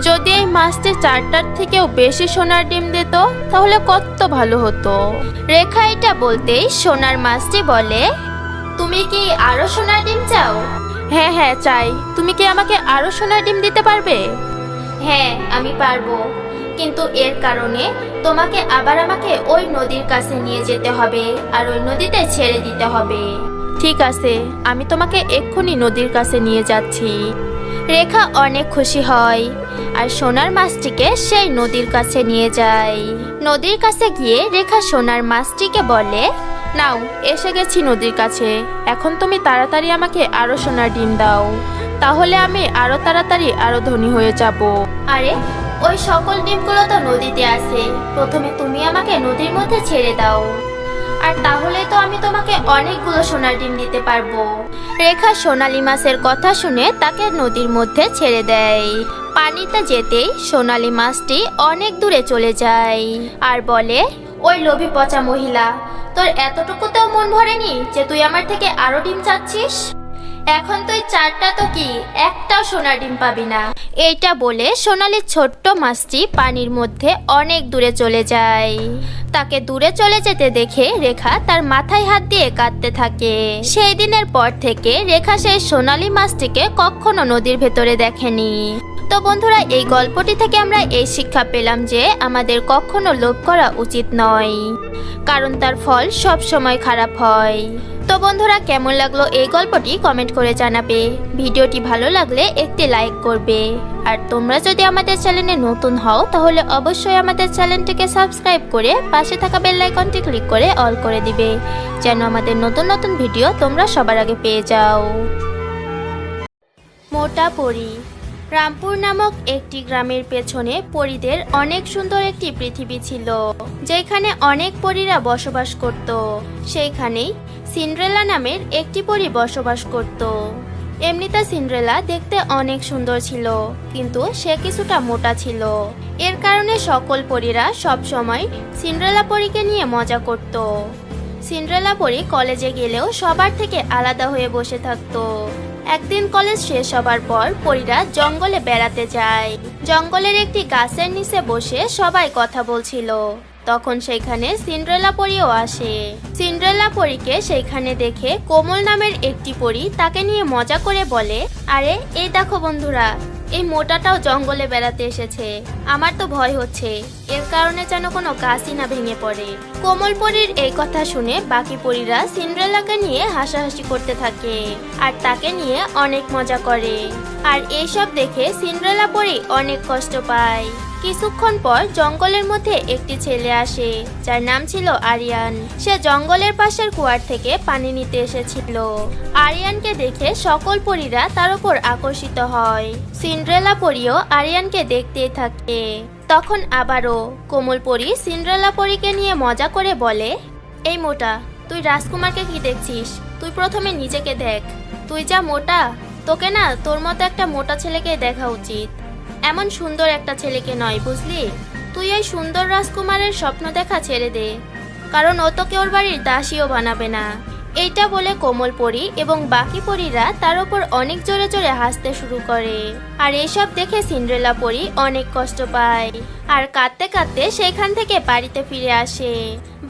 যদি এই মাছটি 4টার থেকেও বেশি সোনার ডিম দিত তাহলে কত ভালো হতো। রেখা এটা বলতেই সোনার মাছটি বলে, তুমি কি আরো সোনার ডিম চাও? হ্যাঁ হ্যাঁ চাই। তুমি কি আমাকে আরো সোনার ডিম দিতে পারবে? হ্যাঁ, আমি পারবো, কিন্তু এর কারণে তোমাকে আবার আমাকে ওই নদীর কাছে নিয়ে যেতে হবে আর ওই নদীতে ছেড়ে দিতে হবে। ঠিক আছে, আমি তোমাকে এক্ষুনি নদীর কাছে নিয়ে যাচ্ছি। রেখা অনেক খুশি হয় আর সোনার মাছটিকে সেই নদীর কাছে নিয়ে যায়। নদীর কাছে গিয়ে রেখা সোনার মাছটিকে বলে, নাও, এসে গেছি নদীর কাছে। এখন তুমি তাড়াতাড়ি আমাকে আরো সোনার ডিম দাও, তাহলে আমি আরো তাড়াতাড়ি আরো ধনী হয়ে যাব। আরে ওই সকল ডিমগুলো তো নদীতে আছে, প্রথমে তুমি আমাকে নদীর মধ্যে ছেড়ে দাও, আর তাহলে তো আমি তোমাকে অনেকগুলো সোনার ডিম দিতে পারবো। রেখা সোনালী মাছের কথা শুনে তাকে নদীর মধ্যে ছেড়ে দেয়। পানিতে যেতেই সোনালী মাছটি অনেক দূরে চলে যায় আর বলে, ওই লোভী পচা মহিলা, তোর এতটুকুতেও মন ভরেনি যে তুই আমার থেকে আরো ডিম চাচ্ছিস? এখন তুই 4টা তো কি, একটাও সোনার ডিম পাবি না। এইটা বলে সোনালী ছোট্ট মাছটি পানির মধ্যে অনেক দূরে চলে যায়। তাকে দূরে চলে যেতে দেখে রেখা তার মাথায় হাত দিয়ে কাঁদতে থাকে। সেই দিনের পর থেকে রেখা সেই সোনালী মাছটিকে কখনো নদীর ভেতরে দেখেনি। তো বন্ধুরা, এই গল্পটি থেকে আমরা এই শিক্ষা পেলাম যে আমাদের কখনো লোভ করা উচিত নয়, কারণ তার ফল সব সময় খারাপ হয়। তো বন্ধুরা, কেমন লাগলো এই গল্পটি কমেন্ট করে জানাবে। ভিডিওটি ভালো লাগলে একটি লাইক করবে। আর তোমরা যদি আমাদের চ্যানেলে নতুন হও তাহলে অবশ্যই আমাদের চ্যানেলটিকে সাবস্ক্রাইব করে পাশে থাকা বেল আইকনটি ক্লিক করে অল করে দিবে, যেন আমাদের নতুন নতুন ভিডিও তোমরা সবার আগে পেয়ে যাও। মোটা পরী। রামপুর নামক একটি গ্রামের পেছনে পরীদের অনেক সুন্দর একটি পৃথিবী ছিল, যেখানে অনেক পরীরা বসবাস করত। সেইখানেই সিন্ড্রেলা নামের একটি পরী বসবাস করত। এমনিতে সিন্ড্রেলা দেখতে অনেক সুন্দর ছিল, কিন্তু সে কিছুটা মোটা ছিল। এর কারণে সকল পরীরা সব সময় সিন্ড্রেলা পরীকে নিয়ে মজা করত। সিন্ড্রেলা পরী কলেজে গেলেও সবার থেকে আলাদা হয়ে বসে থাকতো। একদিন কলেজ শেষ হবার পর পরীরা জঙ্গলে বেড়াতে যায়। জঙ্গলের একটি গাছের নিচে বসে সবাই কথা বলছিল। তখন সেখানে সিন্ড্রেলা পরীও আসে। সিন্ড্রেলা পরীকে সেইখানে দেখে কোমল নামের একটি পরী তাকে নিয়ে মজা করে বলে, আরে এই দেখো বন্ধুরা, এই মোটাটাও জঙ্গলে বেড়াতে এসেছে। আমার তো ভয় হচ্ছে, এর কারণে যেন কোনো গাছই না ভেঙে পড়ে। কোমল পরীর এই কথা শুনে বাকি পরীরা সিন্ড্রেলাকে নিয়ে হাসাহাসি করতে থাকে আর তাকে নিয়ে অনেক মজা করে। আর এইসব দেখে সিন্ড্রেলা পরী অনেক কষ্ট পায়। কিছুক্ষণ পর জঙ্গলের মধ্যে একটি ছেলে আসে, যার নাম ছিল আরিয়ান। সে জঙ্গলের পাশের কুয়ার থেকে পানি নিতে এসেছিল। আরিয়ানকে দেখে সকল পরীরা তার উপর আকর্ষিত হয়। সিন্ড্রেলা পরীও আরিয়ানকে দেখতেই থাকে। তখন আবারও কোমল পরী সিন্ড্রেলা পরীকে নিয়ে মজা করে বলে, এই মোটা, তুই রাজকুমারকে কি দেখছিস? তুই প্রথমে নিজেকে দেখ, তুই যা মোটা, তোকে না তোর মতো একটা মোটা ছেলেকে দেখা উচিত। এমন সুন্দর একটা ছেলেকে নয়, বুঝলি? তুই ওই সুন্দর রাজকুমারের স্বপ্ন দেখা ছেড়ে দে, কারণ ও তোকে ওর বাড়ির দাসীও বানাবে না। এইটা বলে কোমল পরী এবং বাকি পরীরা তার উপর অনেক জোরে জোরে হাসতে শুরু করে। আর এইসব দেখে সিন্ড্রেলা পরী অনেক কষ্ট পায় আর কাঁদতে কাঁদতে সেখান থেকে বাড়িতে ফিরে আসে।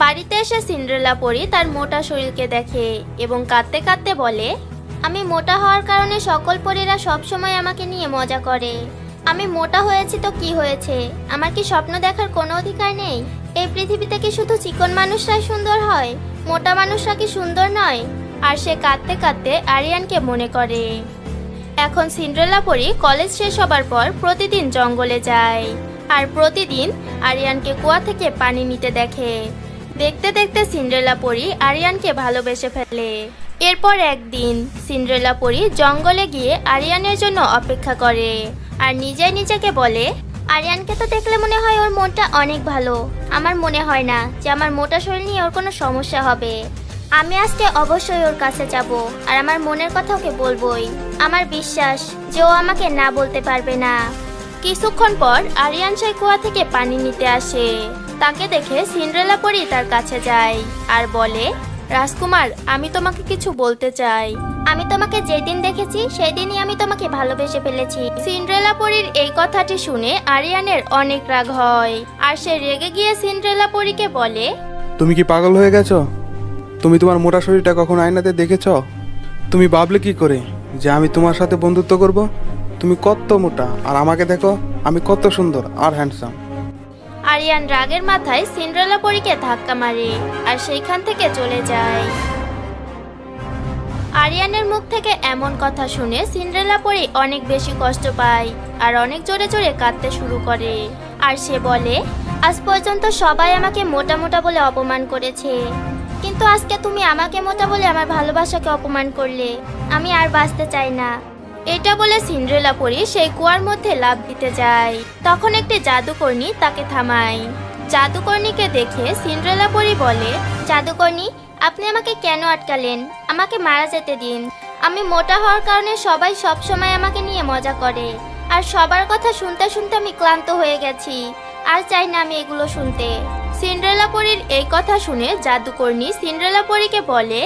বাড়িতে এসে সিন্ড্রেলা পরী তার মোটা শরীরকে দেখে এবং কাঁদতে কাঁদতে বলে, আমি মোটা হওয়ার কারণে সকল পরীরা সবসময় আমাকে নিয়ে মজা করে। আমি মোটা হয়েছি তো কি হয়েছে? আমার কি স্বপ্ন দেখার কোনো অধিকার নেই? এই পৃথিবীতে কি শুধু চিকন মানুষরাই সুন্দর হয়? মোটা মানুষরা কি সুন্দর নয়? আর সে কাঁদতে কাঁদতে আরিয়ানকে মনে করে। এখন সিন্ড্রেলা পরী কলেজ শেষ হবার পর প্রতিদিন জঙ্গলে যায় আর প্রতিদিন আরিয়ানকে কুয়া থেকে পানি নিতে দেখে। দেখতে দেখতে সিন্ড্রেলা পরী আরিয়ানকে ভালোবেসে ফেলে। এরপর একদিন সিন্ড্রেলা পরী জঙ্গলে গিয়ে আরিয়ানের জন্য অপেক্ষা করে আর নিজেকে বলে, আরিয়ানকে তো দেখলে মনে হয় ওর মনটা অনেক ভালো। আমার মনে হয় না যে আমার মোটা শরীর নিয়ে ওর কোনো সমস্যা হবে। আমি আজকে অবশ্যই ওর কাছে যাব আর আমার মনের কথা ওকে বলবোই। আমার বিশ্বাস যে ও আমাকে না বলতে পারবে না। কিছুক্ষণ পর আরিয়ান সেই কুয়া থেকে পানি নিতে আসে। তাকে দেখে সিন্ড্রেলা পরী তার কাছে যায় আর বলে, রাজকুমার, আমি তোমাকে কিছু বলতে চাই। আমি তোমাকে যেদিন দেখেছি সেই দিনই আমি তোমাকে ভালোবেসে ফেলেছি। সিন্ড্রেলা পরীর এই কথাটি শুনে আরিয়ানের অনেক রাগ হয় আর সে রেগে গিয়ে সিন্ড্রেলা পরীকে বলে, তুমি কি পাগল হয়ে গেছো? তুমি তোমার মোটা শরীরটা কখন আয়নাতে দেখেছো? তুমি ভাবলে কি করে যে আমি তোমার সাথে বন্ধুত্ব করব? তুমি কত মোটা আর আমাকে দেখো, আমি কত সুন্দর আর হ্যান্ডসাম। আরিয়ান রাগের মাথায় সিন্ড্রেলা পরীকে ধাক্কা মারে আর সেইখান থেকে চলে যায়। আরিয়ানের মুখ থেকে এমন কথা শুনে সিন্ড্রেলা পরি অনেক বেশি কষ্ট পায় আর অনেক জোরে জোরে কাঁদতে শুরু করে। আর সে বলে, আজ পর্যন্ত সবাই আমাকে মোটা মোটা বলে অপমান করেছে, কিন্তু আজকে তুমি আমাকে মোটা বলে আমার ভালোবাসাকে অপমান করলে। আমি আর বাঁচতে চাই না। এটা বলে সিন্ড্রেলা পরি সেই কুয়ার মধ্যে লাফ দিতে যায়। তখন একটি জাদুকর্ণী তাকে থামায়। জাদুকর্ণীকে দেখে সিন্ড্রেলা পরি বলে, জাদুকর্ণী, আপনি আমাকে কেন আটকালেন? আমাকে মারা যেতে দিন। আমি মোটা হওয়ার কারণে সবাই সব সময় আমাকে নিয়ে মজা করে, আর সবার কথা শুনতে শুনতে আমি ক্লান্ত হয়ে গেছি। আর চাই না আমি এগুলো শুনতে। সিন্ড্রেলা পরির এই কথা শুনে জাদুকর্ণী সিন্ড্রেলা পরিকে বলে,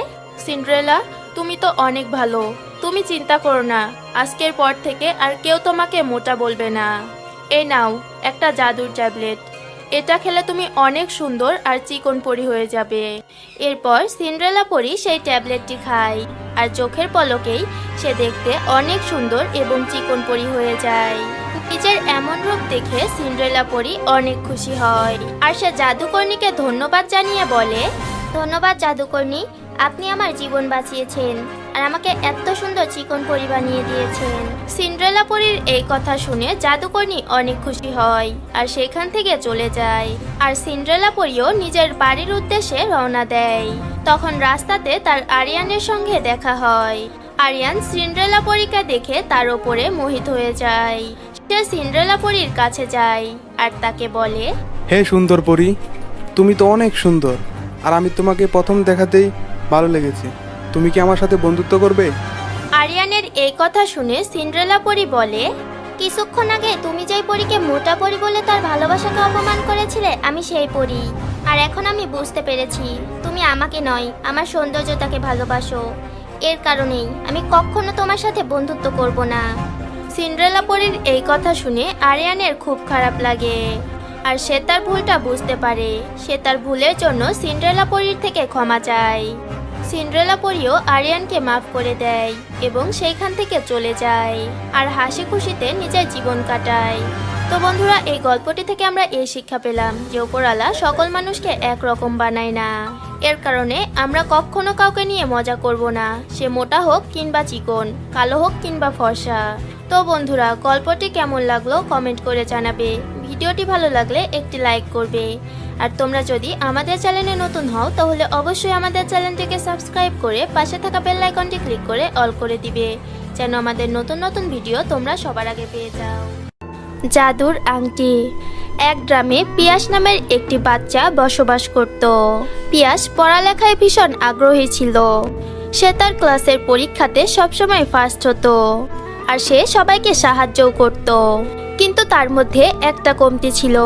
সিন্ড্রেলা, তুমি তো অনেক ভালো। তুমি চিন্তা করো না, আজকের পর থেকে আর কেউ তোমাকে মোটা বলবে না। এই নাও একটা জাদুর ট্যাবলেট। এটা খেলে তুমি অনেক সুন্দর আর চিকন পরি হয়ে যাবে। এরপর সিন্ড্রেলা পরি সেই ট্যাবলেটটি খায়, আর চোখের পলকেই সে দেখতে অনেক সুন্দর এবং চিকন পরি হয়ে যায়। নিজের এমন রূপ দেখে সিন্ড্রেলা পরি অনেক খুশি হয়, আর সে জাদুকর্ণীকে ধন্যবাদ জানিয়ে বলে, ধন্যবাদ জাদুকর্ণী, আপনি আমার জীবন বাঁচিয়েছেন আর আমাকে এত সুন্দর চিকন পরি বানিয়ে দিয়েছেন। সিন্ড্রেলা পরির এই কথা শুনে জাদুকর্ণী অনেক খুশি হয় আর সেখান থেকে চলে যায়। আর সিন্ড্রেলা পরিও নিজের বাড়ির উদ্দেশ্যে রওনা দেয়। তখন রাস্তাতে তার আরিয়ানের সঙ্গে দেখা হয়। আরিয়ান সিন্ড্রেলা পরিকে দেখে তার ওপরে মোহিত হয়ে যায়। সে সিন্ড্রেলা পরির কাছে যায় আর তাকে বলে, হে সুন্দর পরি, তুমি তো অনেক সুন্দর, আর আমি তোমাকে প্রথম দেখাতেই ভালো লেগেছে। তুমি কি আমার সাথে বন্ধুত্ব করবে? আরিয়ানের এই কথা শুনে সিন্ড্রেলা পরি বলে, কিছুক্ষণ আগে তুমি যেই পরীকে মোটা পরি বলে তার ভালোবাসাকে অপমান করেছিলে, আমি সেই পরি। আর এখন আমি বুঝতে পেরেছি তুমি আমাকে নয়, আমার সৌন্দর্যতাকে ভালোবাসো। এর কারণেই আমি কখনো তোমার সাথে বন্ধুত্ব করব না। সিন্ড্রেলা পরির এই কথা শুনে আরিয়ানের খুব খারাপ লাগে, আর সে তার ভুলটা বুঝতে পারে। সে তার ভুলের জন্য সিন্ড্রেলা পরির থেকে ক্ষমা চায়। সিন্ড্রেলা পরিও আরিয়ানকে মাফ করে দেয় এবং সেইখান থেকে চলে যায় আর হাসি খুশিতে নিজের জীবন কাটায়। তো বন্ধুরা, এই গল্পটি থেকে আমরা এই শিক্ষা পেলাম যে উপরওয়ালা সকল মানুষকে একরকম বানায় না। এর কারণে আমরা কখনো কাউকে নিয়ে মজা করব না, সে মোটা হোক কিংবা চিকন, কালো হোক কিংবা ফর্সা। তো বন্ধুরা, গল্পটি কেমন লাগলো কমেন্ট করে জানাবে। ভিডিওটি ভালো লাগলে একটি লাইক করবে। আর তোমরা যদি আমাদের চ্যানেলে নতুন হও তাহলে অবশ্যই আমাদের চ্যানেলটিকে সাবস্ক্রাইব করে পাশে থাকা বেল আইকনটি ক্লিক করে অল করে দিবে, যেন আমাদের নতুন নতুন ভিডিও তোমরা সবার আগে পেয়ে যাও। জাদুর আংটি। এক গ্রামে পিয়াস নামের একটি বাচ্চা বসবাস করত। পিয়াস পড়ালেখায় ভীষণ আগ্রহী ছিল। সে তার ক্লাসের পরীক্ষাতে সবসময় ফার্স্ট হতো, আর সে সবাইকে সাহায্যও করত। কিন্তু তার মধ্যে একটা কমতি ছিল,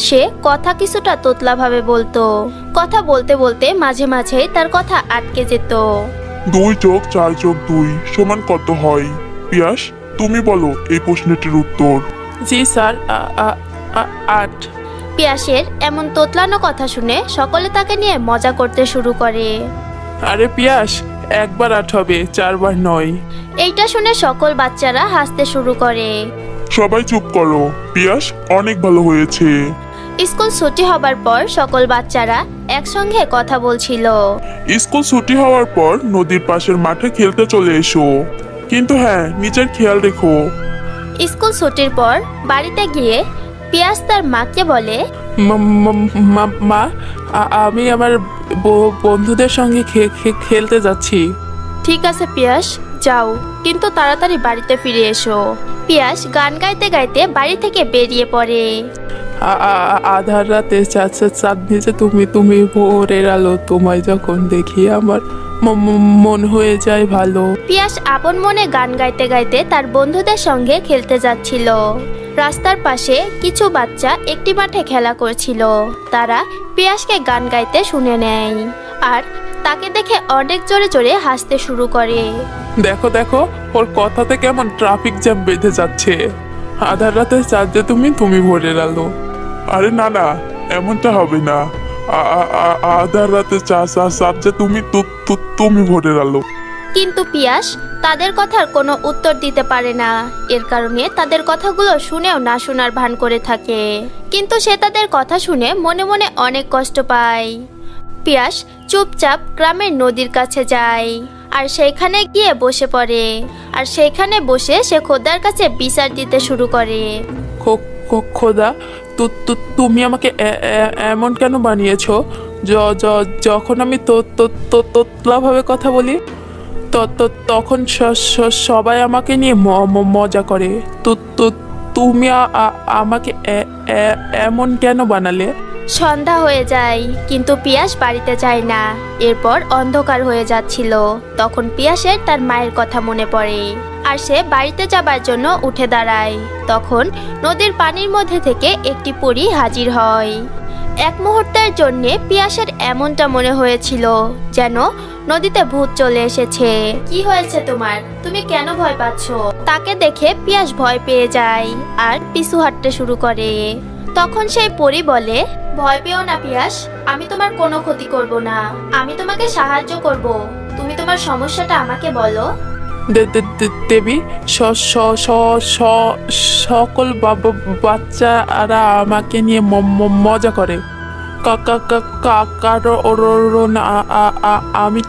সে কথা কিছুটা তোতলাভাবে বলতো। কথা বলতে বলতে মাঝে মাঝে তার কথা আটকে যেত। 2 যোগ 4 যোগ 2 সমান কত হয়? পিয়াস, তুমি বলো এই প্রশ্নটির উত্তর। জি স্যার, 8। পিয়াসের এমন তোতলানো কথা শুনে সকলে তাকে নিয়ে মজা করতে শুরু করে। আরে পিয়াস, 1 বার 8 হবে, 4 বার নয়। এইটা শুনে সকল বাচ্চারা হাসতে শুরু করে। সবাই চুপ করো, পিয়াস অনেক ভালো হয়েছে। স্কুল ছুটি হবার পর সকল বাচ্চারা একসঙ্গে কথা বলছিল। স্কুল ছুটি হওয়ার পর নদীর পাশের মাঠে খেলতে চলে এসো, কিন্তু হ্যাঁ, নিজের খেয়াল রেখো। স্কুল ছুটির পর বাড়িতে গিয়ে পিয়াস তার মাকে বলে, মা, আমি আমার বন্ধুদের সঙ্গে খেলতে যাচ্ছি। ঠিক আছে পিয়াস, যাও, কিন্তু তাড়াতাড়ি বাড়িতে ফিরে এসো। পিয়াস গান গাইতে গাইতে বাড়ি থেকে বেরিয়ে পড়ে। আধার রাতে চাঁদ নিচে তুমি ভোরের আলো, তোমায় যখন দেখি আমার মন হয়ে যায় ভালো। পিয়াস আপন মনে গান গাইতে গাইতে তার বন্ধুদের সঙ্গে খেলতে যাচ্ছিল। রাস্তার পাশে কিছু বাচ্চা একটি মাঠে খেলা করছিল। তারা পিয়াসকে গান গাইতে শুনে নেয় আর তাকে দেখে অনেক জোরে জোরে হাসতে শুরু করে। দেখো দেখো, ওর কথাতে কেমন ট্রাফিক জ্যাম বেঁধে যাচ্ছে। আধার রাতে চাঁদ যে তুমি ভোরের আলো। আরে না না, এমনটা হবে না। আধার রাতে চাঁদ যে তুমি ভোরের আলো। কিন্তু পিয়াস তাদের কথার কোনো উত্তর দিতে পারে না। এর কারণে তাদের কথাগুলো শুনেও না শোনার ভান করে থাকে। কিন্তু সে তাদের কথা শুনে মনে মনে অনেক কষ্ট পায়। পিয়াস চুপচাপ গ্রামের নদীর কাছে যায় আর সেইখানে গিয়ে বসে পড়ে। আর সেইখানে বসে সে খোদার কাছে বিচার দিতে শুরু করে। খোদা, তুমি আমাকে এমন কেন বানিয়েছো? যখন আমি তোতলাভাবে কথা বলি তখন সবাই আমাকে নিয়ে মজা করে। তুমি আমাকে এমন কেন বানালে? সন্ধ্যা হয়ে যায়, কিন্তু পিয়াস বাড়িতে যায় না। এরপর অন্ধকার হয়ে যাচ্ছিল। তখন পিয়াসের তার মায়ের কথা মনে পড়ে, আর সে বাড়িতে যাবার জন্য উঠে দাঁড়ায়। তখন নদীর পানির মধ্যে থেকে একটি পরী হাজির হয়। এক মুহূর্তের জন্য পিয়াসের এমনটা মনে হয়েছিল যেন নদীতে ভূত চলে এসেছে। কি হয়েছে তোমার? তুমি কেন ভয় পাচ্ছ? তাকে দেখে পিয়াস ভয় পেয়ে যায় আর পিছু হাঁটতে শুরু করে। তখন সেই পরী বলে, ভয় পেও না পিয়াস, আমি তোমার কোনো ক্ষতি করব না, আমি তোমাকে সাহায্য করব। তুমি তোমার সমস্যাটা আমাকে বলো। দেবী, সকল বাচ্চারা আমাকে নিয়ে মজা করে, কারণ আমি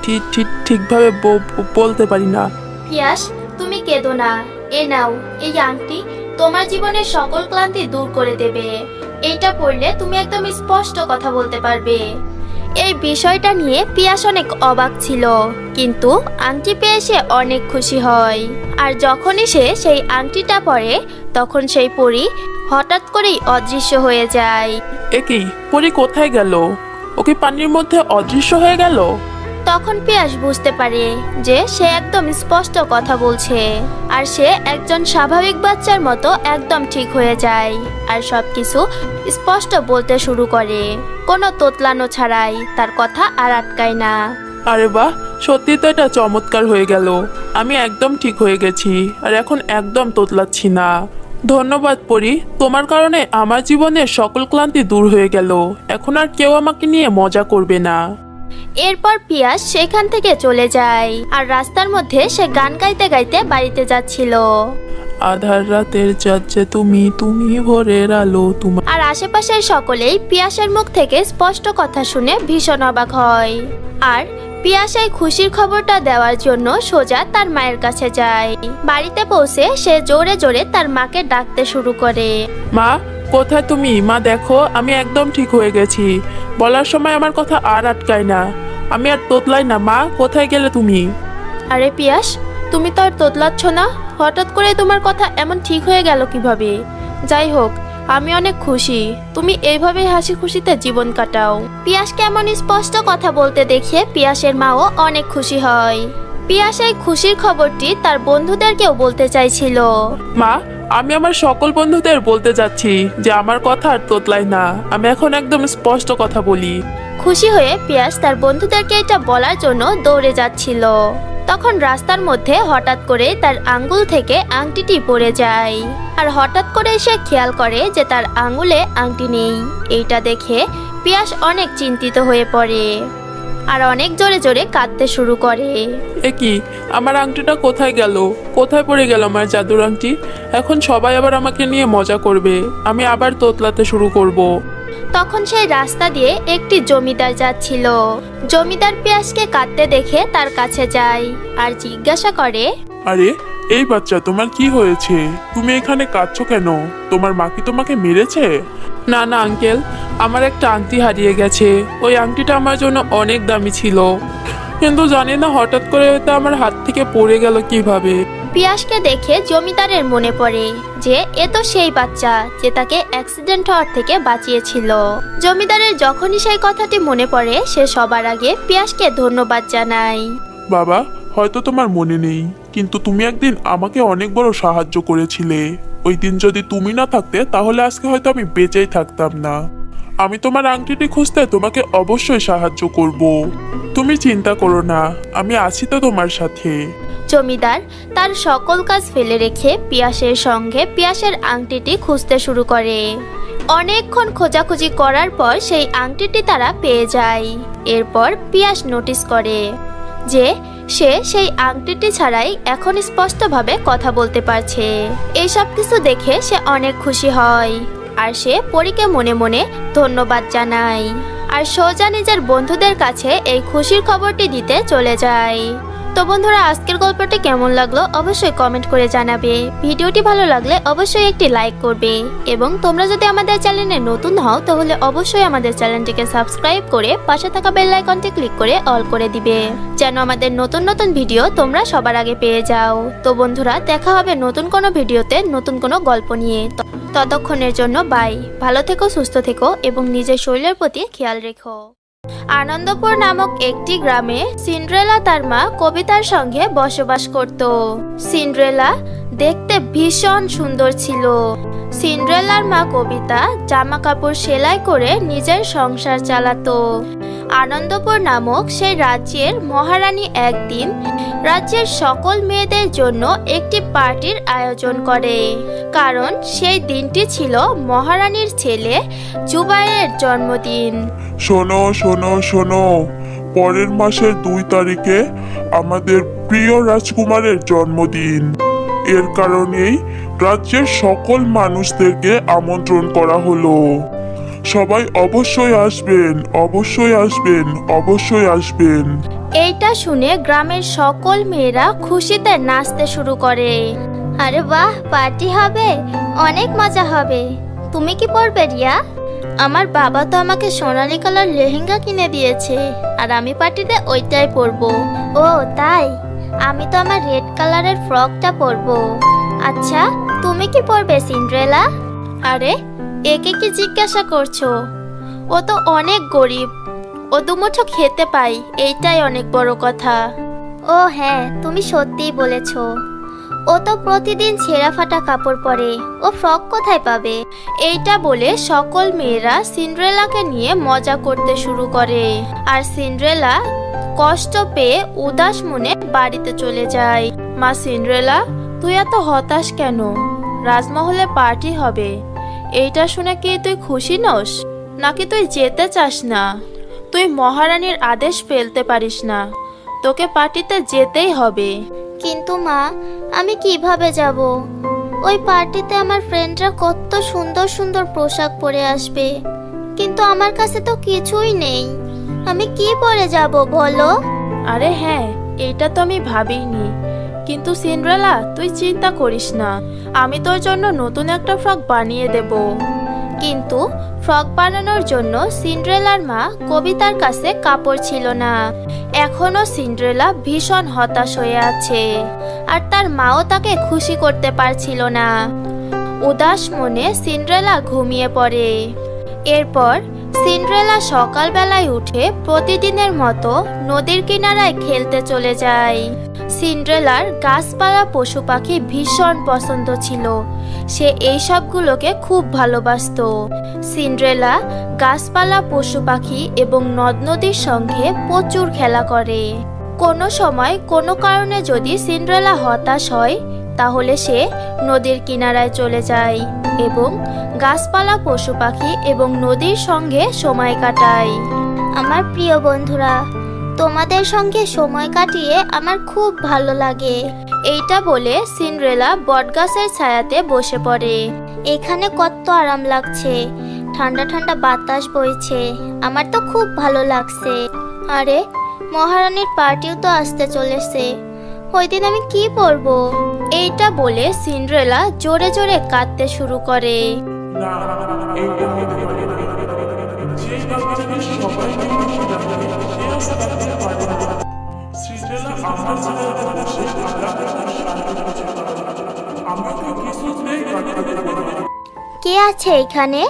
ঠিকভাবে বলতে পারি না। পিয়াস, তুমি কেঁদো না। এ নাও, এই আংটি তোমার জীবনের সকল ক্লান্তি দূর করে দেবে। এটা পড়লে তুমি একদম স্পষ্ট কথা বলতে পারবে। এই বিষয়টা নিয়ে পিয়াস অনেক অবাক ছিল, কিন্তু আংটি পেয়ে সে অনেক খুশি হয়। আর যখনই সে সেই আংটিটা পরে, তখন সেই পরী হঠাৎ করেই অদৃশ্য হয়ে যায়। একই পরী কোথায় গেল? ওকে পানির মধ্যে অদৃশ্য হয়ে গেল। তখন পিয়াস বুঝতে পারে যে সে একদম স্পষ্ট কথা বলছে, আর সে একজন স্বাভাবিক বাচ্চার মতো একদম ঠিক হয়ে যায় আর সবকিছু স্পষ্ট বলতে শুরু করে, কোনো তোতলানো ছাড়াই। তার কথা আর আটকায় না। আরে বাহ, সত্যি তো এটা চমৎকার হয়ে গেল। আমি একদম ঠিক হয়ে গেছি আর এখন একদম তোতলাচ্ছি না। ধন্যবাদ পরী, তোমার কারণে আমার জীবনের সকল ক্লান্তি দূর হয়ে গেল। এখন আর কেউ আমাকে নিয়ে মজা করবে না। এরপর পিয়াস সেখান থেকে চলে যায়, আর রাস্তার মধ্যে সে গান গাইতে গাইতে বাড়িতে যাচ্ছিল। আধার রাতের যাচ্ছে তুমি ভোরের আলো তোমার। আর আশেপাশের সকলেই পিয়াসের মুখ থেকে স্পষ্ট কথা শুনে ভীষণ অবাক হয়। আর পিয়াস এই খুশির খবরটা দেওয়ার জন্য সোজা তার মায়ের কাছে যায়। বাড়িতে পৌঁছে সে জোরে জোরে তার মাকে ডাকতে শুরু করে। মা, কোথায় তুমি? মা দেখো, আমি একদম ঠিক হয়ে গেছি। বলার সময় আমার কথা আর আটকায় না, আমি আর তোতলাই না। মা, কোথায় গেলে তুমি? আরে পিয়াস, তুমি তো আর তোতলাচ্ছ না। হঠাৎ করে তোমার কথা এমন ঠিক হয়ে গেল কিভাবে? যাই হোক, আমি অনেক খুশি। তুমি এইভাবে হাসি খুশিতে জীবন কাটাও। পিয়াসকে এমন স্পষ্ট কথা বলতে দেখে পিয়াসের মাও অনেক খুশি হয়। পিয়াস এই খুশির খবরটি তার বন্ধুদেরকেও বলতে চাইছিল। মা, আমি আমার সকল বন্ধুদের বলতে যাচ্ছি যে আমার কথা আর তোতলাই না, আমি এখন একদম স্পষ্ট কথা বলি। খুশি হয়ে পিয়াস তার বন্ধুদেরকে এটা বলার জন্য দৌড়ে যাচ্ছিল। তখন রাস্তার মধ্যে হঠাৎ করে তার আঙ্গুল থেকে আংটিটি পড়ে যায়। আর হঠাৎ করে সে খেয়াল করে যে তার আঙ্গুলে আংটি নেই। এইটা দেখে পিয়াস অনেক চিন্তিত হয়ে পড়ে আর অনেক জোরে জোরে কাঁদতে শুরু করে। একই, আমার আংটিটা কোথায় গেল? কোথায় পড়ে গেল আমার জাদুর আংটি? এখন সবাই আবার আমাকে নিয়ে মজা করবে, আমি আবার তোতলাতে শুরু করব। তখন সেই রাস্তা দিয়ে একটি জমিদার যাচ্ছিল। জমিদার পিয়াসকে কাঁদতে দেখে তার কাছে যায় আর জিজ্ঞাসা করে, আরে এই বাচ্চা, তোমার কি হয়েছে? তুমি এখানে কাঁদছো কেন? তোমার মা কি তোমাকে মেরেছে? না না আঙ্কেল, আমার একটা আংটি হারিয়ে গেছে। ওই আংটিটা আমার জন্য অনেক দামি ছিল, কিন্তু জানি না হঠাৎ করে এটা আমার হাত থেকে পড়ে গেল কিভাবে। পিয়াসকে দেখে জমিদারের মনে পড়ে যে এ তো সেই বাচ্চা যে তাকে অ্যাক্সিডেন্ট হওয়ার থেকে বাঁচিয়েছিল। জমিদারের যখনই সেই কথাটি মনে পড়ে, সে সবার আগে পিয়াসকে ধন্যবাদ জানায়। বাবা, হয়তো তোমার মনে নেই, কিন্তু তুমি একদিন আমাকে অনেক বড় সাহায্য করেছিলে। ওই দিন যদি তুমি না থাকতে, তাহলে আজকে হয়তো আমি বেঁচেই থাকতাম না। আমি তোমার আংটিটি খুঁজতে তোমাকে অবশ্যই সাহায্য করব। তুমি চিন্তা করো না, আমি আছি তো তোমার সাথে। জমিদার তার সকল কাজ ফেলে রেখে পিয়াসের সঙ্গে পিয়াসের আংটিটি খুঁজতে শুরু করে। অনেকক্ষণ খোঁজাখুঁজি করার পর সেই আংটিটি তারা পেয়ে যায়। এরপর পিয়াস নোটিস করে যে সে সেই আংটিটি ছাড়াই এখন স্পষ্টভাবে কথা বলতে পারছে। এইসব কিছু দেখে সে অনেক খুশি হয় আর সে পরীকে মনে মনে ধন্যবাদ জানায় আর সোজা নিজের বন্ধুদের কাছে এই খুশির খবরটি দিতে চলে যায়। তো বন্ধুরা, আজকের গল্পটি কেমন লাগলো অবশ্যই কমেন্ট করে জানাবে। ভিডিওটি ভালো লাগলে অবশ্যই একটি লাইক করবে এবং তোমরা যদি আমাদের চ্যানেলে নতুন হও তাহলে অবশ্যই আমাদের চ্যানেলটিকে সাবস্ক্রাইব করে পাশে থাকা বেল আইকনটি ক্লিক করে অল করে দিবে, যেন আমাদের নতুন নতুন ভিডিও তোমরা সবার আগে পেয়ে যাও। তো বন্ধুরা, দেখা হবে নতুন কোনো ভিডিওতে নতুন কোনো গল্প নিয়ে। ততক্ষণের জন্য বাই। ভালো থেকো, সুস্থ থেকো এবং নিজের শরীরের প্রতি খেয়াল রেখো। আনন্দপুর নামক একটি গ্রামে সিন্ড্রেলা তার মা কবিতার সঙ্গে বসবাস করত। সিন্ড্রেলা দেখতে ভীষণ সুন্দর ছিল। সিন্ড্রেলার মা কবিতা জামা কাপড় সেলাই করে নিজের সংসার চালাতো। আনন্দপুর নামক সেই রাজ্যের মহারানী একদিন রাজ্যের সকল মেয়েদের জন্য একটি পার্টির আয়োজন করে, কারণ সেই দিনটি ছিল মহারানীর ছেলে জুবাইরের জন্মদিন। শোনো শোনো শোনো, পরের মাসের 2 তারিখে আমাদের প্রিয় রাজকুমারের জন্মদিন। এর কারণেই রাজ্যের সকল মানুষদেরকে আমন্ত্রণ করা হলো। সবাই অবশ্যই আসবেন, অবশ্যই আসবেন, অবশ্যই আসবেন। এইটা শুনে গ্রামের সকল মেয়েরা খুশিতে নাচতে শুরু করে। আরে বাহ, পার্টি হবে, অনেক মজা হবে। তুমি কি পরবে রিয়া? আমার বাবা তো আমাকে সোনালী কালার লেহেঙ্গা কিনে দিয়েছে, আর আমি পার্টিতে ওইটাই পরবো। ও তাই, আমি তো আমার রেড কালারের ফ্রকটা পরবো। আচ্ছা, তুমি কি পরবে সিন্ড্রেলা? আরে, একে কি জিজ্ঞাসা করছো? ও তো অনেক গরিব, ও দুমুঠো খেতে পাই, এইটাই অনেক বড় কথা। ও হ্যাঁ, তুমি সত্যিই বলেছো। ও তো প্রতিদিন ছেঁড়া ফাটা কাপড় পরে, ও ফ্রক কোথায় পাবে? এইটা বলে সকল মেয়েরা সিন্ড্রেলাকে নিয়ে মজা করতে শুরু করে, আর সিন্ড্রেলা কষ্ট পেয়ে উদাস মনে বাড়িতে চলে যায়। মা সিন্ড্রেলা, তুই এত হতাশ কেন? রাজমহলে পার্টি হবে, এইটা শুনে কি তুই খুশি নস? নাকি তুই যেতে চাস না? তুই মহারানীর আদেশ ফেলতে পারিস না, তোকে পার্টিতে যেতেই হবে। কিন্তু মা, আমি কিভাবে যাব? ওই পার্টিতে আমার ফ্রেন্ডরা কত সুন্দর সুন্দর পোশাক পরে আসবে, কিন্তু আমার কাছে তো কিছুই নেই। আমি কি পরে যাব বলো? আরে হ্যাঁ, এটা তো আমি ভাবিনি। কিন্তু সিন্ড্রেলা, তুই চিন্তা করিস না, আমি তোর জন্য নতুন একটা ফ্রক বানিয়ে দেব। কিন্তু ফ্রক বানানোর জন্য সিন্ড্রেলার মা কবিতার কাছে কাপড় ছিল না। এখনো সিন্ড্রেলা ভীষণ হতাশ হয়ে আছে, আর তার মাও তাকে খুশি করতে পারছিল না। উদাস মনে সিন্ড্রেলা ঘুমিয়ে পড়ে। এরপর সিন্ড্রেলা সকালবেলায় উঠে প্রতিদিনের মতো নদীর কিনারায় খেলতে চলে যায়। সিন্ড্রেলার গাছপালা পশু পাখি ভীষণ পছন্দ ছিল, সে এই সবগুলোকে খুব ভালোবাসতো। সিন্ড্রেলা গাছপালা পশু পাখি এবং নদ নদীর সঙ্গে প্রচুর খেলা করে। কোনো সময় কোনো কারণে যদি সিন্ড্রেলা হতাশ হয় তাহলে সে নদীর কিনারায় চলে যায় এবং গাছপালা পশু পাখি এবং নদীর সঙ্গে সময় কাটায়। আমার প্রিয় বন্ধুরা, তোমাদের সঙ্গে সময় কাটিয়ে আমার খুব ভালো লাগে। এইটা বলে সিন্ড্রেলা বটগাছের ছায়াতে বসে পড়ে। এখানে কত আরাম লাগছে, ঠান্ডা ঠান্ডা বাতাস বইছে, আমার তো খুব ভালো লাগছে। আরে, মহারানীর পার্টিও তো আসতে চলেছে, ওই দিন আমি কি পরবো? এইটা বলে সিন্ড্রেলা জোরে জোরে কাঁদতে শুরু করে। না, এইটা হতে পারে না। যে বাচ্চাকে সবাই খুশি রাখে, সে আজ থাকতে পারে না। সিন্ড্রেলা আমার জায়গায় বসে আলাদা করে শান্তি খুঁজে পায়। আমাকে কিছুতেই কাটাতে পারে না। কে আছে এখানে?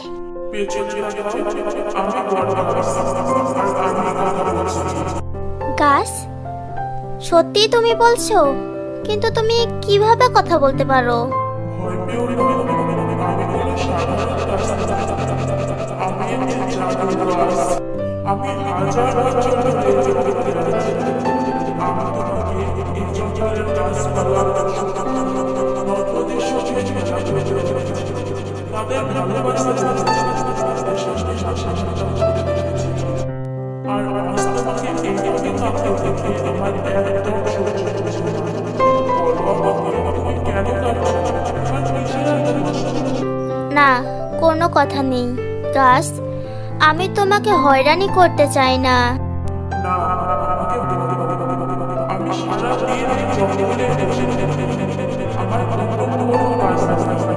পেছনে তাকাও, আমি বটগাছ, আর আমি কথা বলছি। গাছ? সত্যি তুমি বলছো? কিন্তু তুমি কিভাবে কথা বলতে পারো? ভয় পেও না, আমি কোনো সাধারণ গাছ না। আমি একটি জাদুর গাছ। আমি হাজার বছর ধরে জগতে আছি। আমি তোমাকে এই জঙ্গলের গাছপালা, নদ-নদীর সঙ্গে মেলা করে দেব। তাদের ভালোবাসা জানতে, তাদের সঙ্গে শাসনটা আর আজ তোমাকে এইভাবে কাঁদতে দেখে আমার একদম সহ্য হচ্ছে না। বলো আমাকে, তুমি কেন কাঁদছো? আর কিসের এত কষ্ট? না, কোনো কথা নেই গাছ, আমি তোমাকে হয়রানি করতে চাই না। না, আমাকে বলো, আমি সারাদিন এই জঙ্গলে বসে থাকি। আমার কত বড় কাজ থাকে।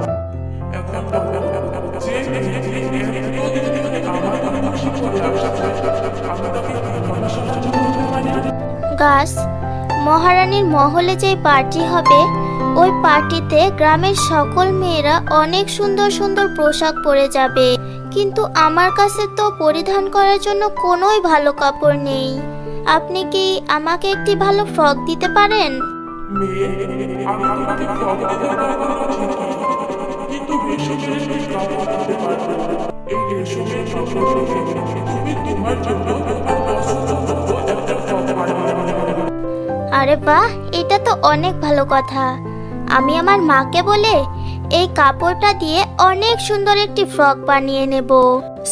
এখন বলো, যে মেয়েটি এতদিন থেকে আমার খুশি করে আসছে, আমি তাকে কিভাবে সাহায্য করতে পারি? গাছ, মহারানীর মহলে যে পার্টি হবে ওই পার্টিতে গ্রামের সকল মেয়েরা অনেক সুন্দর সুন্দর পোশাক পরে যাবে, কিন্তু আমার কাছে তো পরিধান করার জন্য কোনোই ভালো কাপড় নেই। আপনি কি আমাকে একটি ভালো ফ্রক দিতে পারেন? মেয়ে, আমি তোমাকে ফ্রক দিতে পারবো না ঠিকই, কিন্তু রেশমের একটি কাপড় দিতে পারবো। এই রেশমের কাপড় দিয়ে তুমি তোমার জন্য তোমার পছন্দ মতো একটা ফ্রক বানিয়ে নেবে। আরে বাহ, এটা তো অনেক ভালো কথা। আমি আমার মাকে বলে এই কাপড়টা দিয়ে অনেক সুন্দর একটি ফ্রক বানিয়ে নেব।